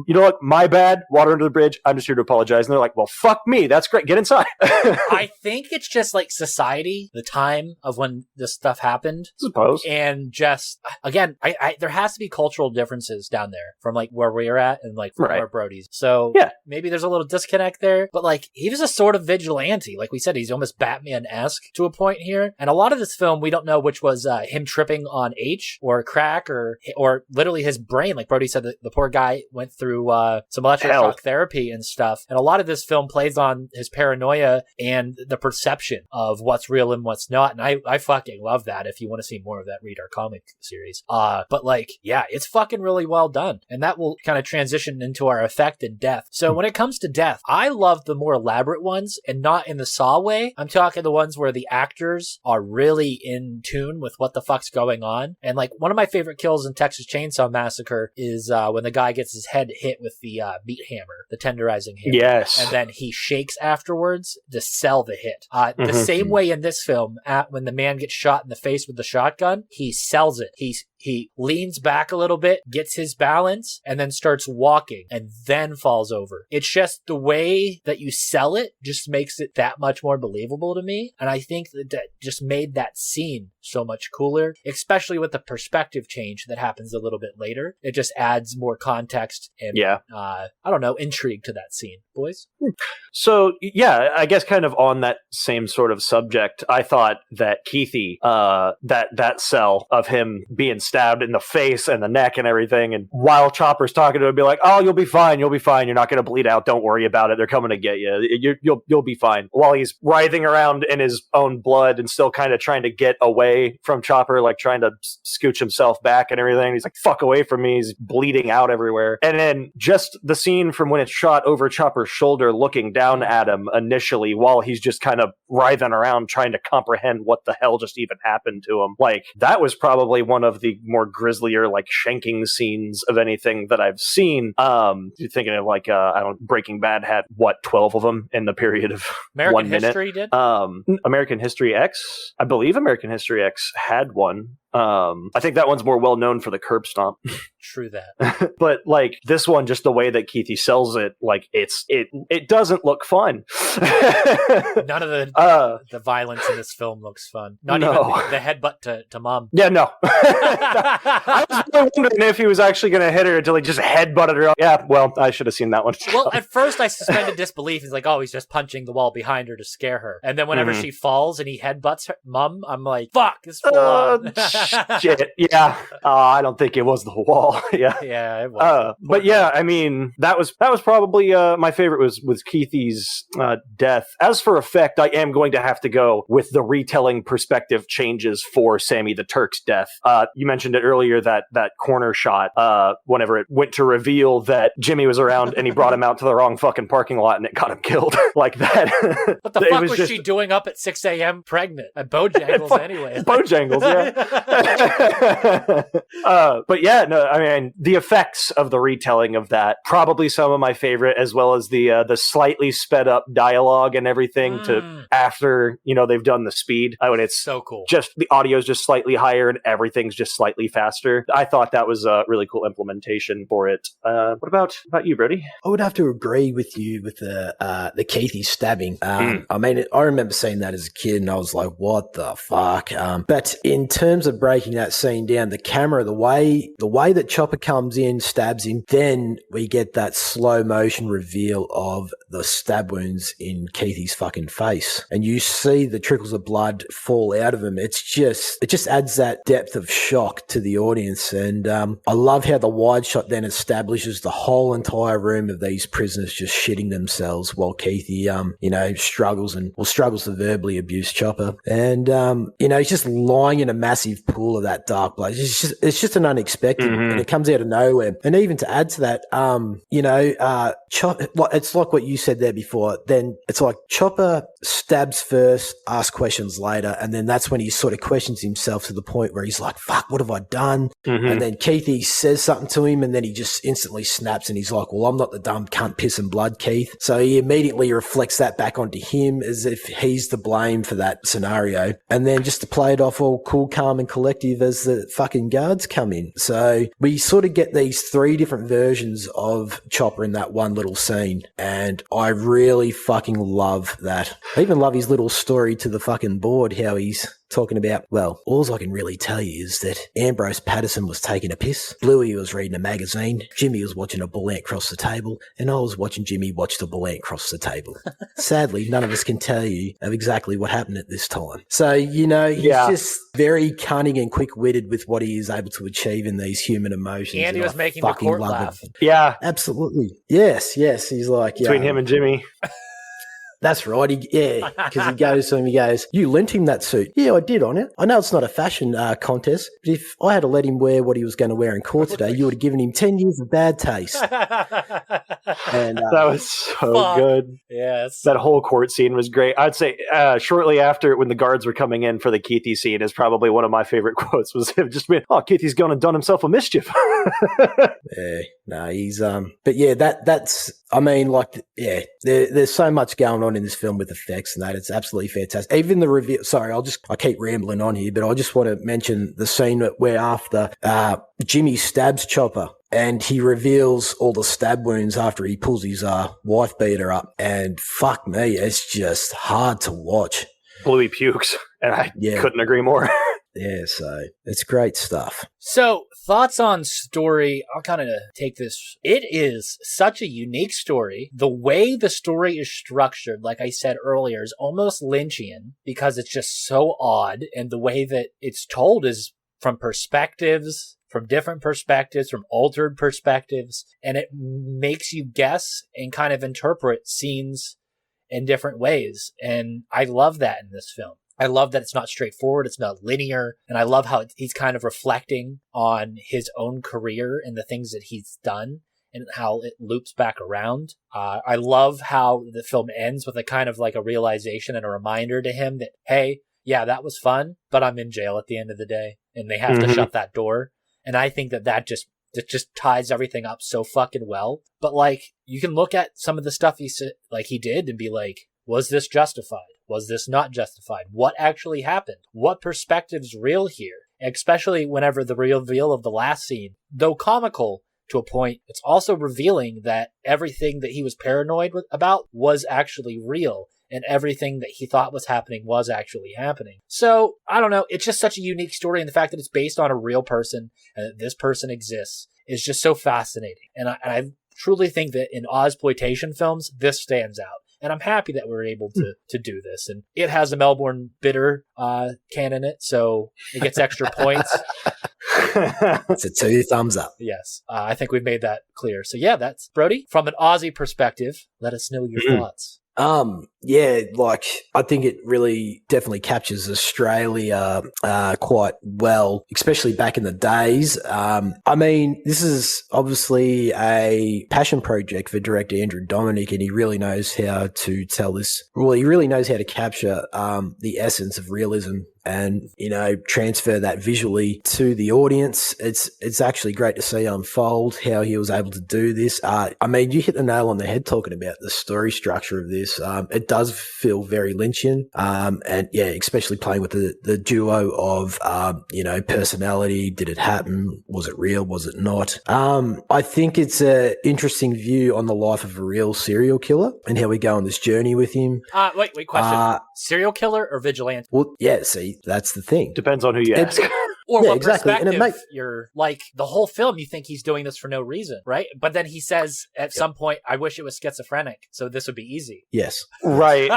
Speaker 5: You know what? My bad. Water under the bridge. I'm just here to apologize. And they're like, well, fuck me. That's great. Get inside.
Speaker 1: I think it's just like society, the time of when this stuff happened.
Speaker 5: I suppose.
Speaker 1: And just, again, I there has to be cultural differences down there from like where we're at and like from where Brody's. So maybe there's a little disconnect there. But like, he was a sort of vigilante. Like we said, he's almost Batman-esque to a point here. And a lot of this film, we don't know which was him tripping on H or crack or literally his brain. Like Brody said, the poor guy went through some electric shock therapy and stuff. And a lot of this film plays on his paranoia and the perception of what's real and what's not. And I fucking love that. If you want to see more of that, read our comic series. But like, yeah, it's fucking really well done. And that will kind of transition into our effect in death. So when it comes to death, I love the more elaborate ones and not in the Saw way. I'm talking the ones where the actors are really in tune with what the fuck's going on. And like one of my favorite kills in Texas Chainsaw Massacre is when the guy gets his head hit with the meat hammer, the tenderizing hammer.
Speaker 5: Yes.
Speaker 1: And then he shakes afterwards to sell the hit. The same way in this film, when the man gets shot in the face with the shotgun, he sells it. He leans back a little bit, gets his balance, and then starts walking, and then falls over. It's just the way that you sell it just makes it that much more believable to me. And I think that just made that scene so much cooler, especially with the perspective change that happens a little bit later. It just adds more context and, I don't know, intrigue to that scene. Boys?
Speaker 5: So, yeah, I guess kind of on that same sort of subject, I thought that Keithy, that cell of him being stabbed in the face and the neck and everything, and while Chopper's talking to him, be like, oh, you'll be fine, you're not going to bleed out, don't worry about it, they're coming to get you, you'll be fine. While he's writhing around in his own blood and still kind of trying to get away from Chopper, like trying to scooch himself back and everything, he's like, fuck away from me, he's bleeding out everywhere. And then just the scene from when it's shot over Chopper's shoulder looking down at him initially while he's just kind of writhing around trying to comprehend what the hell just even happened to him. Like, that was probably one of the more grislier, like, shanking scenes of anything that I've seen. You're thinking of, like, Breaking Bad had, 12 of them in the period of
Speaker 1: American
Speaker 5: 1 minute?
Speaker 1: History did?
Speaker 5: American History X? I believe American History X had one. I think that one's more well known for the curb stomp.
Speaker 1: True that.
Speaker 5: But like this one, just the way that Keithy sells it, like it doesn't look fun.
Speaker 1: None of the violence in this film looks fun. Not even the headbutt to mom.
Speaker 5: Yeah, no. I was really wondering if he was actually going to hit her until he just headbutted her. Yeah, well, I should have seen that one.
Speaker 1: Well, at first I suspended disbelief. He's like, oh, he's just punching the wall behind her to scare her. And then whenever she falls and he headbutts her mom, I'm like, fuck, it's full on.
Speaker 5: Shit. Yeah. I don't think it was the wall. Yeah.
Speaker 1: Yeah. It was.
Speaker 5: But yeah, I mean, that was probably my favorite was Keithy's death. As for effect, I am going to have to go with the retelling perspective changes for Sammy the Turk's death. You mentioned it earlier that corner shot, whenever it went to reveal that Jimmy was around and he brought him out to the wrong fucking parking lot and it got him killed like that.
Speaker 1: What the fuck was she doing up at 6 a.m. pregnant at Bojangles anyway?
Speaker 5: Bojangles, yeah. But yeah, no, I mean, the effects of the retelling of that, probably some of my favorite, as well as the slightly sped up dialogue and everything to after, they've done the speed. When it's
Speaker 1: so cool.
Speaker 5: Just the audio's just slightly higher and everything's just slightly faster. I thought that was a really cool implementation for it. What about you, Brody?
Speaker 4: I would have to agree with you with the Keithy stabbing. I mean, I remember seeing that as a kid and I was like, what the fuck? But in terms of breaking that scene down, the camera, the way that Chopper comes in, stabs him, then we get that slow motion reveal of the stab wounds in Keithy's fucking face. And you see the trickles of blood fall out of him. It just adds that depth of shock to the audience. And I love how the wide shot then establishes the whole entire room of these prisoners just shitting themselves while Keithy, struggles to verbally abuse Chopper. And, he's just lying in a massive pool of that dark blood. It's just an unexpected, and it comes out of nowhere. And even to add to that, it's like what you said there before. Then it's like Chopper stabs first, asks questions later, and then that's when he sort of questions himself to the point where he's like, fuck, what have I done? And then Keithy says something to him, and then he just instantly snaps, and he's like, well, I'm not the dumb cunt piss and blood, Keith. So he immediately reflects that back onto him as if he's to blame for that scenario. And then just to play it off all cool, calm, and collective as the fucking guards come in. So we sort of get these three different versions of Chopper in that one little scene. And I really fucking love that. I even love his little story to the fucking board, how he's talking about, well, all I can really tell you is that Ambrose Patterson was taking a piss, Bluey was reading a magazine, Jimmy was watching a bull ant cross the table, and I was watching Jimmy watch the bull ant cross the table. Sadly, none of us can tell you of exactly what happened at this time. So, he's just very cunning and quick-witted with what he is able to achieve in these human emotions.
Speaker 1: And he was making the court laugh.
Speaker 5: Yeah.
Speaker 4: Absolutely. Yes. He's like,
Speaker 5: between him and Jimmy.
Speaker 4: That's right. Because he goes to him, he goes, you lent him that suit. Yeah, I did on it. I know it's not a fashion contest, but if I had to let him wear what he was going to wear in court today, you would have given him 10 years of bad taste. And
Speaker 5: That was so
Speaker 1: Fuck.
Speaker 5: good.
Speaker 1: Yes.
Speaker 5: That whole court scene was great. I'd say shortly after, when the guards were coming in for the Keithy scene, is probably one of my favorite quotes. Was him just being, "Oh, Keithy's gone and done himself a mischief."
Speaker 4: Yeah, no, he's but yeah, that's I mean, like, yeah, there's so much going on in this film with effects and that. It's absolutely fantastic. Even the reveal. Sorry, I keep rambling on here, but I just want to mention the scene where after Jimmy stabs Chopper and he reveals all the stab wounds after he pulls his wife beater up, and fuck me, it's just hard to watch.
Speaker 5: Bluey pukes, and I couldn't agree more.
Speaker 4: Yeah, so it's great stuff.
Speaker 1: So, thoughts on story? I'll kind of take this. It is such a unique story. The way the story is structured, like I said earlier, is almost Lynchian because it's just so odd. And the way that it's told is from different perspectives, from altered perspectives. And it makes you guess and kind of interpret scenes in different ways. And I love that in this film. I love that it's not straightforward, it's not linear, and I love how he's kind of reflecting on his own career and the things that he's done and how it loops back around. I love how the film ends with a kind of like a realization and a reminder to him that, hey, yeah, that was fun, but I'm in jail at the end of the day, and they have to shut that door. And I think that just ties everything up so fucking well. But like, you can look at some of the stuff he did and be like, was this justified? Was this not justified? What actually happened? What perspective's real here? Especially whenever the reveal of the last scene, though comical to a point, it's also revealing that everything that he was paranoid about was actually real, and everything that he thought was happening was actually happening. So, I don't know, it's just such a unique story, and the fact that it's based on a real person, and that this person exists, is just so fascinating. And I truly think that in ozploitation films, this stands out. And I'm happy that we're able to do this. And it has a Melbourne Bitter can in it, so it gets extra points.
Speaker 4: It's a 2 thumbs up.
Speaker 1: Yes, I think we've made that clear. So yeah, that's Brody. From an Aussie perspective, let us know your thoughts.
Speaker 4: Yeah, like, I think it really definitely captures Australia quite well, especially back in the days. I mean, this is obviously a passion project for director Andrew Dominik, and he really knows how to tell this. Well, he really knows how to capture the essence of realism and, transfer that visually to the audience. It's actually great to see unfold how he was able to do this. I mean, you hit the nail on the head talking about the story structure of this. It does feel very Lynchian. And yeah, especially playing with the duo of, personality. Did it happen? Was it real? Was it not? I think it's an interesting view on the life of a real serial killer and how we go on this journey with him.
Speaker 1: Wait, question. Serial killer or vigilante?
Speaker 4: Well, yeah, see, that's the thing.
Speaker 5: Depends on who you ask.
Speaker 1: Or
Speaker 4: yeah,
Speaker 1: what
Speaker 4: exactly.
Speaker 1: perspective you're like, the whole film you think he's doing this for no reason, right? But then he says at some point, I wish it was schizophrenic, so this would be easy.
Speaker 4: Yes.
Speaker 5: Right.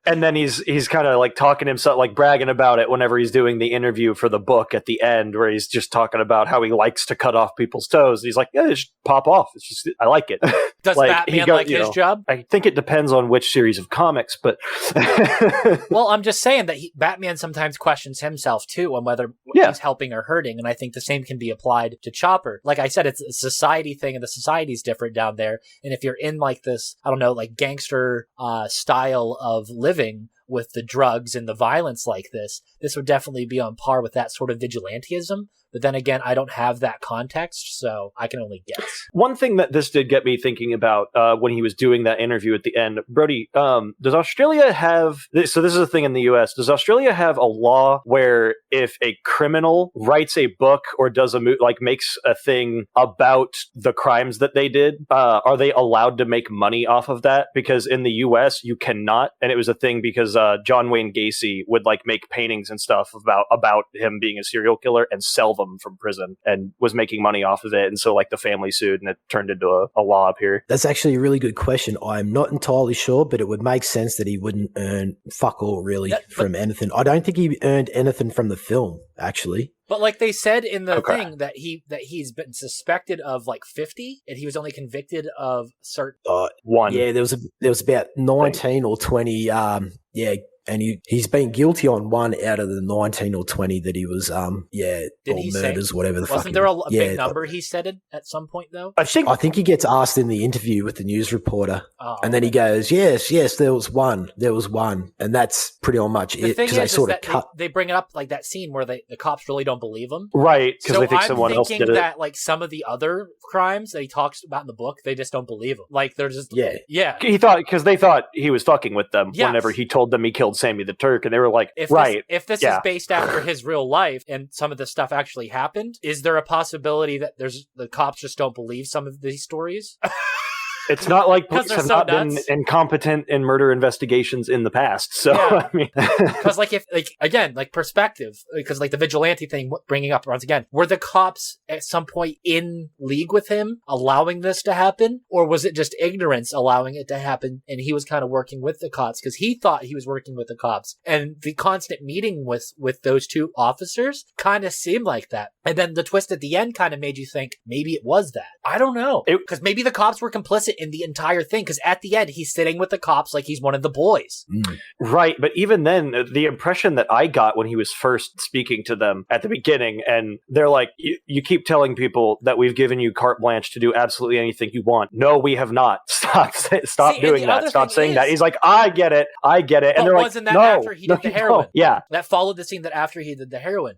Speaker 5: And then he's kind of like talking himself, like bragging about it whenever he's doing the interview for the book at the end, where he's just talking about how he likes to cut off people's toes. And he's like, yeah, just pop off. It's just, I like it.
Speaker 1: Does Batman like his job?
Speaker 5: I think it depends on which series of comics, but
Speaker 1: well, I'm just saying that Batman sometimes questions himself too on whether he's helping or hurting, and I think the same can be applied to Chopper. Like I said, it's a society thing, and the society's different down there. And if you're in like this, I don't know, like gangster style of living with the drugs and the violence like this would definitely be on par with that sort of vigilantism. But then again, I don't have that context, so I can only guess.
Speaker 5: One thing that this did get me thinking about when he was doing that interview at the end, Brody, does Australia have, so this is a thing in the US, does Australia have a law where if a criminal writes a book or does makes a thing about the crimes that they did, are they allowed to make money off of that? Because in the US, you cannot, and it was a thing because John Wayne Gacy would like make paintings and stuff about him being a serial killer and sell them from prison and was making money off of it. And so like the family sued and it turned into a law up here.
Speaker 4: That's actually a really good question. I'm not entirely sure, but it would make sense that he wouldn't earn fuck all really from anything. I don't think he earned anything from the film, actually.
Speaker 1: But like they said in the thing that he's been suspected of like 50 and he was only convicted of certain
Speaker 5: one.
Speaker 4: Yeah, there was about 19 or 20 And he's been guilty on one out of the 19 or 20 that he was,
Speaker 1: Did he
Speaker 4: murders,
Speaker 1: say,
Speaker 4: whatever the fuck.
Speaker 1: Wasn't there a big number he said it at some point, though?
Speaker 5: I think
Speaker 4: he gets asked in the interview with the news reporter, and then
Speaker 1: okay.
Speaker 4: he goes, yes, there was one. And that's pretty much
Speaker 1: The
Speaker 4: it,
Speaker 1: thing
Speaker 4: because they
Speaker 1: is
Speaker 4: sort of
Speaker 1: that
Speaker 4: cut.
Speaker 1: they bring it up like that scene where the cops really don't believe him.
Speaker 5: right, because
Speaker 1: So
Speaker 5: they think
Speaker 1: I'm
Speaker 5: someone else
Speaker 1: thinking
Speaker 5: did it.
Speaker 1: that like some of the other crimes that he talks about in the book, they just don't believe him. Like they're just yeah.
Speaker 5: He thought, because they thought he was fucking with them
Speaker 1: Yes.
Speaker 5: whenever he told them he killed Sammy the Turk, and they were like,
Speaker 1: If this
Speaker 5: yeah.
Speaker 1: is based after his real life and some of this stuff actually happened, is there a possibility that the cops just don't believe some of these stories?
Speaker 5: It's not like
Speaker 1: 'Cause
Speaker 5: police
Speaker 1: they're
Speaker 5: have
Speaker 1: so
Speaker 5: not been
Speaker 1: nuts.
Speaker 5: incompetent in murder investigations in the past. So,
Speaker 1: Yeah.
Speaker 5: I mean,
Speaker 1: Because like if like again like perspective, because like the vigilante thing bringing up once again, were the cops at some point in league with him allowing this to happen, or was it just ignorance allowing it to happen and he was kind of working with the cops because he thought he was working with the cops, and the constant meeting with those two officers kind of seemed like that, and then the twist at the end kind of made you think maybe it was that. I don't know, because maybe the cops were complicit in the entire thing, because at the end he's sitting with the cops like he's one of the boys.
Speaker 5: right. But even then, the impression that I got when he was first speaking to them at the beginning, and they're like, you keep telling people that we've given you carte blanche to do absolutely anything you want. No, we have not. Stop
Speaker 1: See,
Speaker 5: doing that. Stop saying that. He's like, I get it. And
Speaker 1: But
Speaker 5: they're like,
Speaker 1: wasn't that
Speaker 5: no,
Speaker 1: after he did the
Speaker 5: you
Speaker 1: heroin?
Speaker 5: don't. Yeah.
Speaker 1: That followed the scene that after he did the heroin.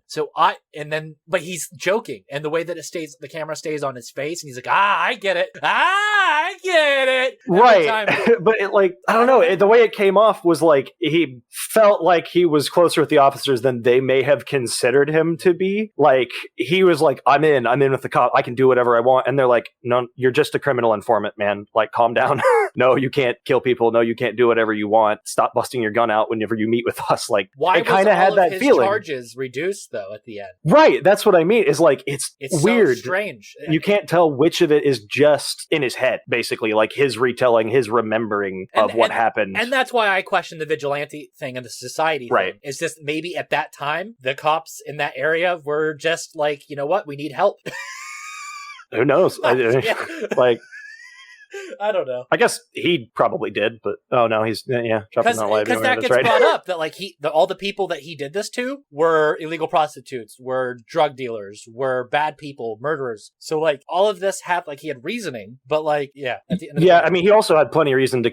Speaker 1: But he's joking, and the way that the camera stays on his face, and he's like, I get it. I get it. Every
Speaker 5: Right.
Speaker 1: time.
Speaker 5: But it, like, I don't know. The way it came off was like he felt like he was closer with the officers than they may have considered him to be. Like, he was like, I'm in with the cop. I can do whatever I want. And they're like, no, you're just a criminal informant, man. Like, calm down. No, you can't kill people. No, you can't do whatever you want. Stop busting your gun out whenever you meet with us. Like,
Speaker 1: Why
Speaker 5: it kind of had that
Speaker 1: his
Speaker 5: feeling.
Speaker 1: charges reduced though at the end?
Speaker 5: Right. That's what I mean. Is like, it's weird.
Speaker 1: So strange.
Speaker 5: You can't tell which of it is just in his head, basically, like his retelling, his remembering of what happened.
Speaker 1: And that's why I question the vigilante thing and the society
Speaker 5: Right.
Speaker 1: thing. It's just maybe at that time, the cops in that area were just like, you know what, we need help.
Speaker 5: Who knows?
Speaker 1: Yeah.
Speaker 5: Like,
Speaker 1: I don't know.
Speaker 5: I guess he probably did, but oh no, he's dropping
Speaker 1: Because
Speaker 5: that live.
Speaker 1: that
Speaker 5: That's
Speaker 1: gets
Speaker 5: right.
Speaker 1: brought up that like all the people that he did this to were illegal prostitutes, were drug dealers, were bad people, murderers. So like all of this had like he had reasoning, but like yeah, at the end of the
Speaker 5: Yeah,
Speaker 1: day,
Speaker 5: I mean, he also had plenty of reason to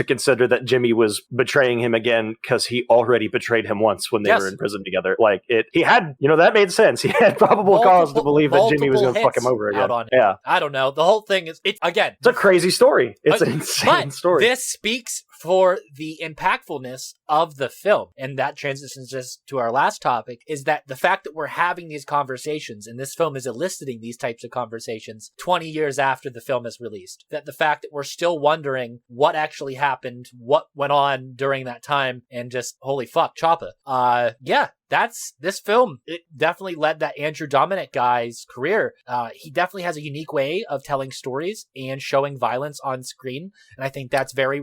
Speaker 5: consider that Jimmy was betraying him again because he already betrayed him once when they were in prison together. Like he had, that made sense. He had probable cause to believe that Jimmy was going to fuck him over again. Yeah,
Speaker 1: I don't know. The whole thing is it's
Speaker 5: a crazy story. It's an insane story.
Speaker 1: This speaks for the impactfulness of the film, and that transitions us to our last topic, is that the fact that we're having these conversations and this film is eliciting these types of conversations 20 years after the film is released, that the fact that we're still wondering what actually happened, what went on during that time, and just holy fuck, Choppa. That's this film. It definitely led that Andrew Dominik guy's career. He definitely has a unique way of telling stories and showing violence on screen, and I think that's very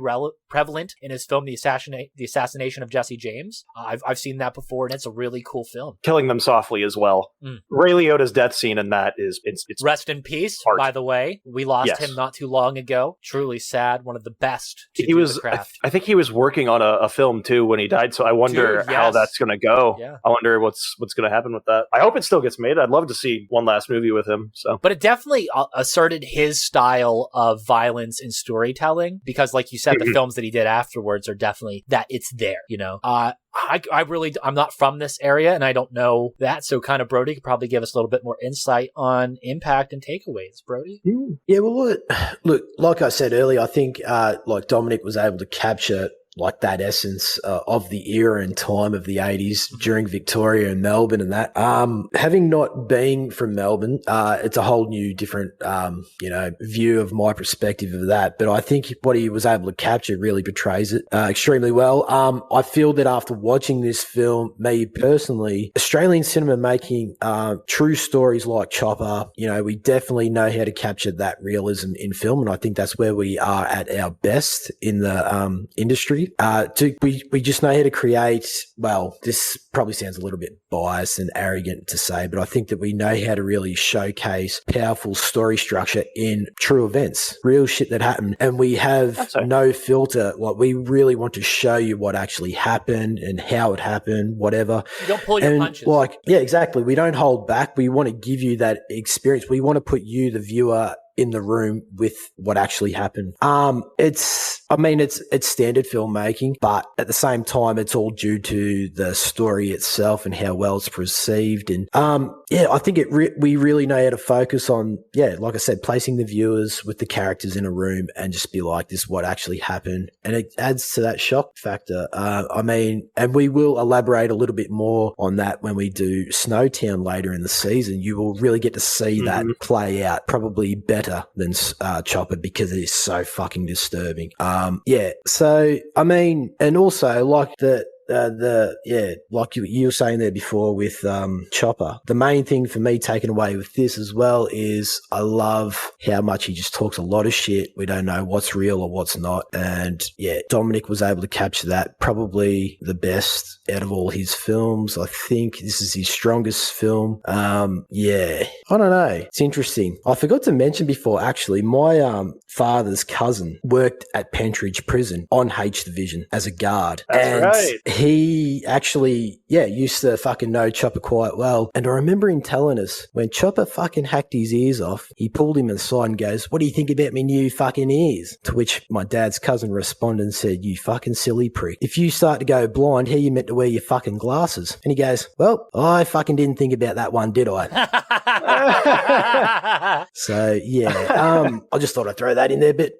Speaker 1: prevalent in his film, The Assassination of Jesse James. I've seen that before, and it's a really cool film.
Speaker 5: Killing them softly as well. Ray Liotta's death scene in that is it's
Speaker 1: rest in peace.
Speaker 5: art.
Speaker 1: By the way, we lost him not too long ago. Truly sad. One of the best to do the craft.
Speaker 5: I think he was working on a film too when he died. So I wonder how that's going to go.
Speaker 1: Yeah.
Speaker 5: I wonder what's going to happen with that. I hope it still gets made. I'd love to see one last movie with him. So,
Speaker 1: but it definitely asserted his style of violence in storytelling, because, like you said, the films that he did afterwards are definitely that it's there. I'm not from this area and I don't know that. So kind of Brody could probably give us a little bit more insight on impact and takeaways. Brody?
Speaker 4: Yeah, well, look, like I said earlier, I think like Dominik was able to capture like that essence of the era and time of the 80s during Victoria and Melbourne and that. Having not been from Melbourne, it's a whole new different, view of my perspective of that. But I think what he was able to capture really portrays it extremely well. I feel that after watching this film, me personally, Australian cinema making true stories like Chopper, we definitely know how to capture that realism in film. And I think that's where we are at our best in the industry. it. We just know how to create, well, this probably sounds a little bit biased and arrogant to say, but I think that we know how to really showcase powerful story structure in true events, real shit that happened. And we have no filter. Like, we really want to show you what actually happened and how it happened, whatever.
Speaker 1: You don't pull your punches.
Speaker 4: Like, yeah, exactly. We don't hold back. We want to give you that experience. We want to put you, the viewer, in the room with what actually happened. It's standard filmmaking, but at the same time, it's all due to the story itself and how well it's perceived. And I think we really know how to focus on, like I said, placing the viewers with the characters in a room and just be like, this is what actually happened. And it adds to that shock factor. And we will elaborate a little bit more on that when we do Snowtown later in the season. You will really get to see that play out probably better than Chopper, because it is so fucking disturbing. So and also like like you were saying there before with Chopper, the main thing for me taken away with this as well is I love how much he just talks a lot of shit. We don't know what's real or what's not. And Dominik was able to capture that probably the best out of all his films. I think this is his strongest film. I don't know. It's interesting. I forgot to mention before, actually, my father's cousin worked at Pentridge Prison on H Division as a guard.
Speaker 5: That's right.
Speaker 4: He actually, used to fucking know Chopper quite well. And I remember him telling us when Chopper fucking hacked his ears off, he pulled him aside and goes, "What do you think about me new fucking ears?" To which my dad's cousin responded and said, "You fucking silly prick. If you start to go blind, how you meant to wear your fucking glasses?" And he goes, "Well, I fucking didn't think about that one, did I?" So, I just thought I'd throw that in there. But,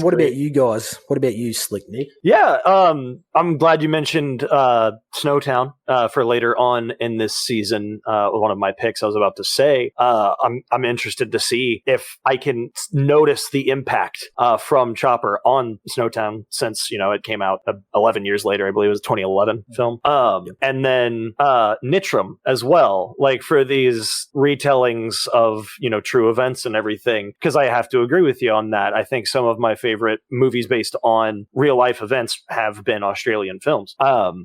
Speaker 4: what about you guys? What about you, Slick Nick?
Speaker 5: Yeah, I'm glad you mentioned Snowtown for later on in this season. One of my picks I was about to say. I'm interested to see if I can notice the impact from Chopper on Snowtown, since it came out 11 years later. I believe it was a 2011 film. And then Nitram as well, like for these retellings of true events and everything. Because I have to agree with you on that. I think some of my favorite movies based on real life events have been Australian films.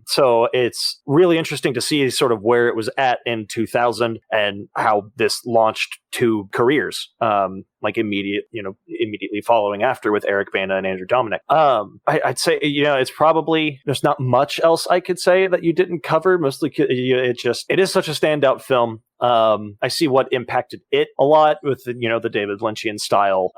Speaker 5: So it's really interesting to see sort of where it was at in 2000 and how this launched two careers, like immediately following after with Eric Bana and Andrew Dominik. I'd say, it's probably, there's not much else I could say that you didn't cover. Mostly it is such a standout film. I see what impacted it a lot with the David Lynchian style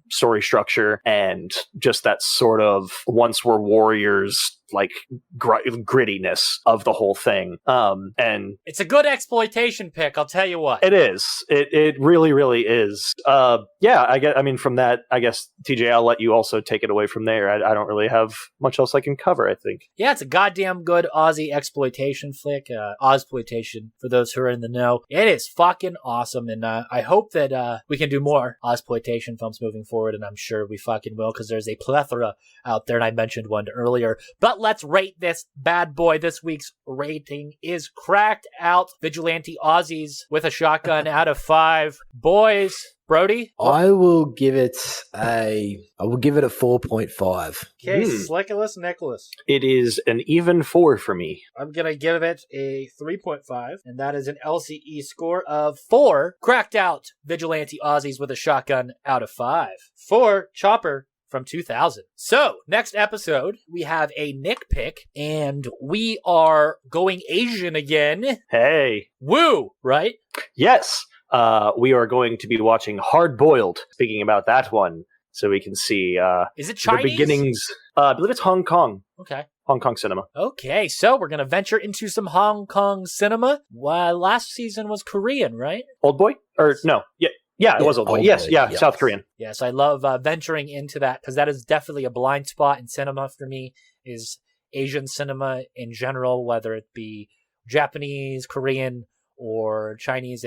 Speaker 5: story structure and just that sort of once we're warriors like grittiness of the whole thing. And
Speaker 1: it's a good exploitation pick, I'll tell you what.
Speaker 5: It is. It really, really is. From that, I guess, TJ, I'll let you also take it away from there. I don't really have much else I can cover, I think.
Speaker 1: Yeah, it's a goddamn good Aussie exploitation flick. Ozploitation, for those who are in the know. It is fucking awesome, and I hope that we can do more Ozploitation films moving forward, and I'm sure we fucking will, because there's a plethora out there, and I mentioned one earlier. But let's rate this bad boy. This week's rating is Cracked Out Vigilante Aussies with a Shotgun out of 5. Boys, Brody?
Speaker 4: I will give it a 4.5.
Speaker 1: Okay, Slickless Nicholas.
Speaker 5: It is an even 4 for me.
Speaker 1: I'm going to give it a 3.5, and that is an LCE score of 4 Cracked Out Vigilante Aussies with a Shotgun out of 5. For Chopper from 2000. So, next episode, we have a Nick pick, and we are going Asian again.
Speaker 5: Hey.
Speaker 1: Woo, right?
Speaker 5: Yes. We are going to be watching Hard Boiled, speaking about that one, so we can see
Speaker 1: is it Chinese?
Speaker 5: The beginnings. I believe it's Hong Kong.
Speaker 1: Okay.
Speaker 5: Hong Kong cinema.
Speaker 1: Okay, so we're going to venture into some Hong Kong cinema. Well, last season was Korean, right?
Speaker 5: Old Boy? Or no, yeah, it was Old Boy. Yes, South Korean.
Speaker 1: Yes, I love venturing into that, because that is definitely a blind spot in cinema for me, is Asian cinema in general, whether it be Japanese, Korean, or Chinese.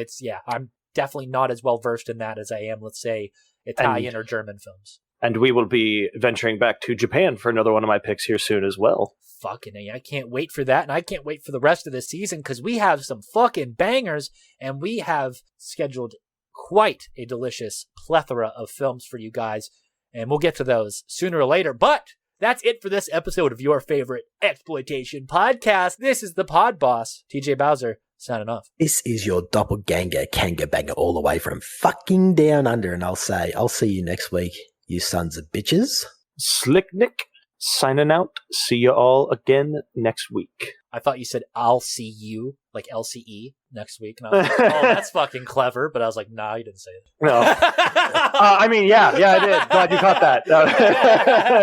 Speaker 1: I'm definitely not as well versed in that as I am, let's say, Italian or German films.
Speaker 5: And we will be venturing back to Japan for another one of my picks here soon as well.
Speaker 1: Fucking A, I can't wait for that, and I can't wait for the rest of the season, because we have some fucking bangers, and we have scheduled quite a delicious plethora of films for you guys, and we'll get to those sooner or later. But That's it for this episode of your favorite exploitation podcast. This is the pod boss, TJ Bowser, signing off.
Speaker 4: This is your doppelganger kanga banger all the way from fucking down under, and I'll see you next week, you sons of bitches.
Speaker 5: Slick Nick, signing out. See you all again next week.
Speaker 1: I thought you said I'll see you, like LCE, next week. And I was like, oh, that's fucking clever. But I was like, nah, you didn't say it.
Speaker 5: No. I mean, yeah, I did. Glad you caught that.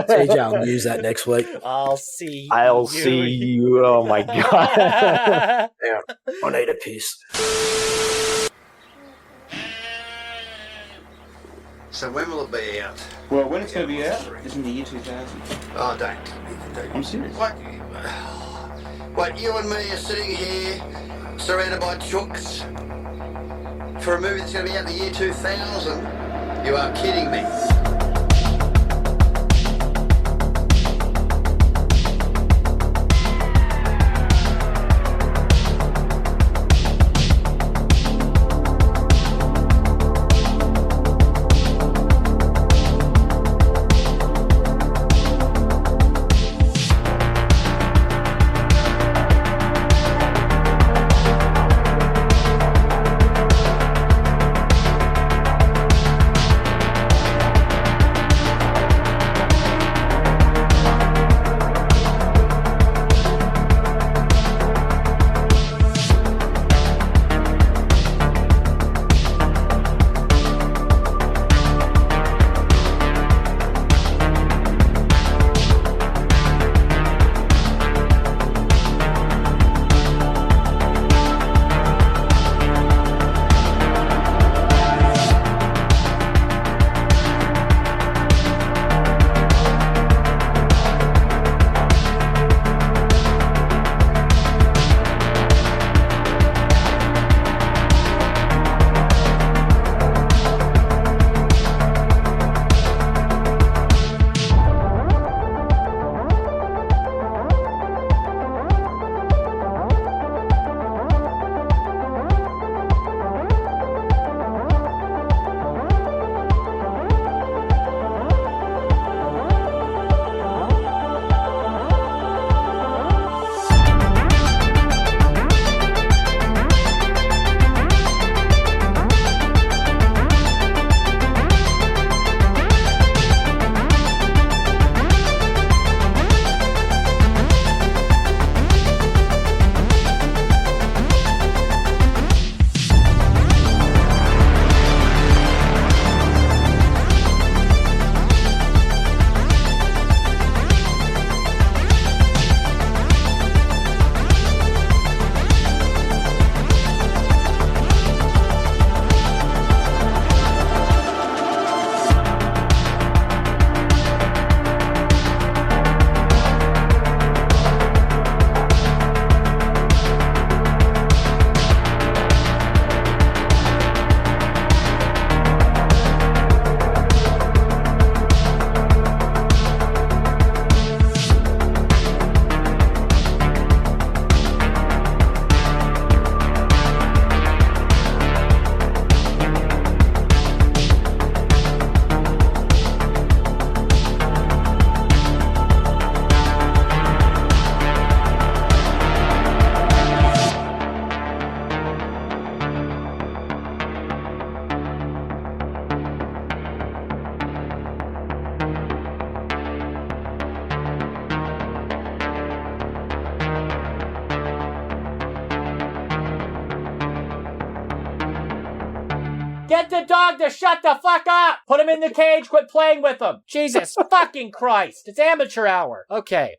Speaker 4: TJ, I'll use that next week.
Speaker 1: I'll see
Speaker 5: you. Oh, my God.
Speaker 4: Yeah, I need a piss.
Speaker 2: So when will it be out?
Speaker 9: Well, when it's going to be out is in the year 2000.
Speaker 2: Oh, don't.
Speaker 9: I'm serious.
Speaker 2: What, you and me are sitting here surrounded by chooks for a movie that's going to be out in the year 2000? You are kidding me.
Speaker 1: Get the dog to shut the fuck up! Put him in the cage, quit playing with him! Jesus fucking Christ! It's amateur hour! Okay.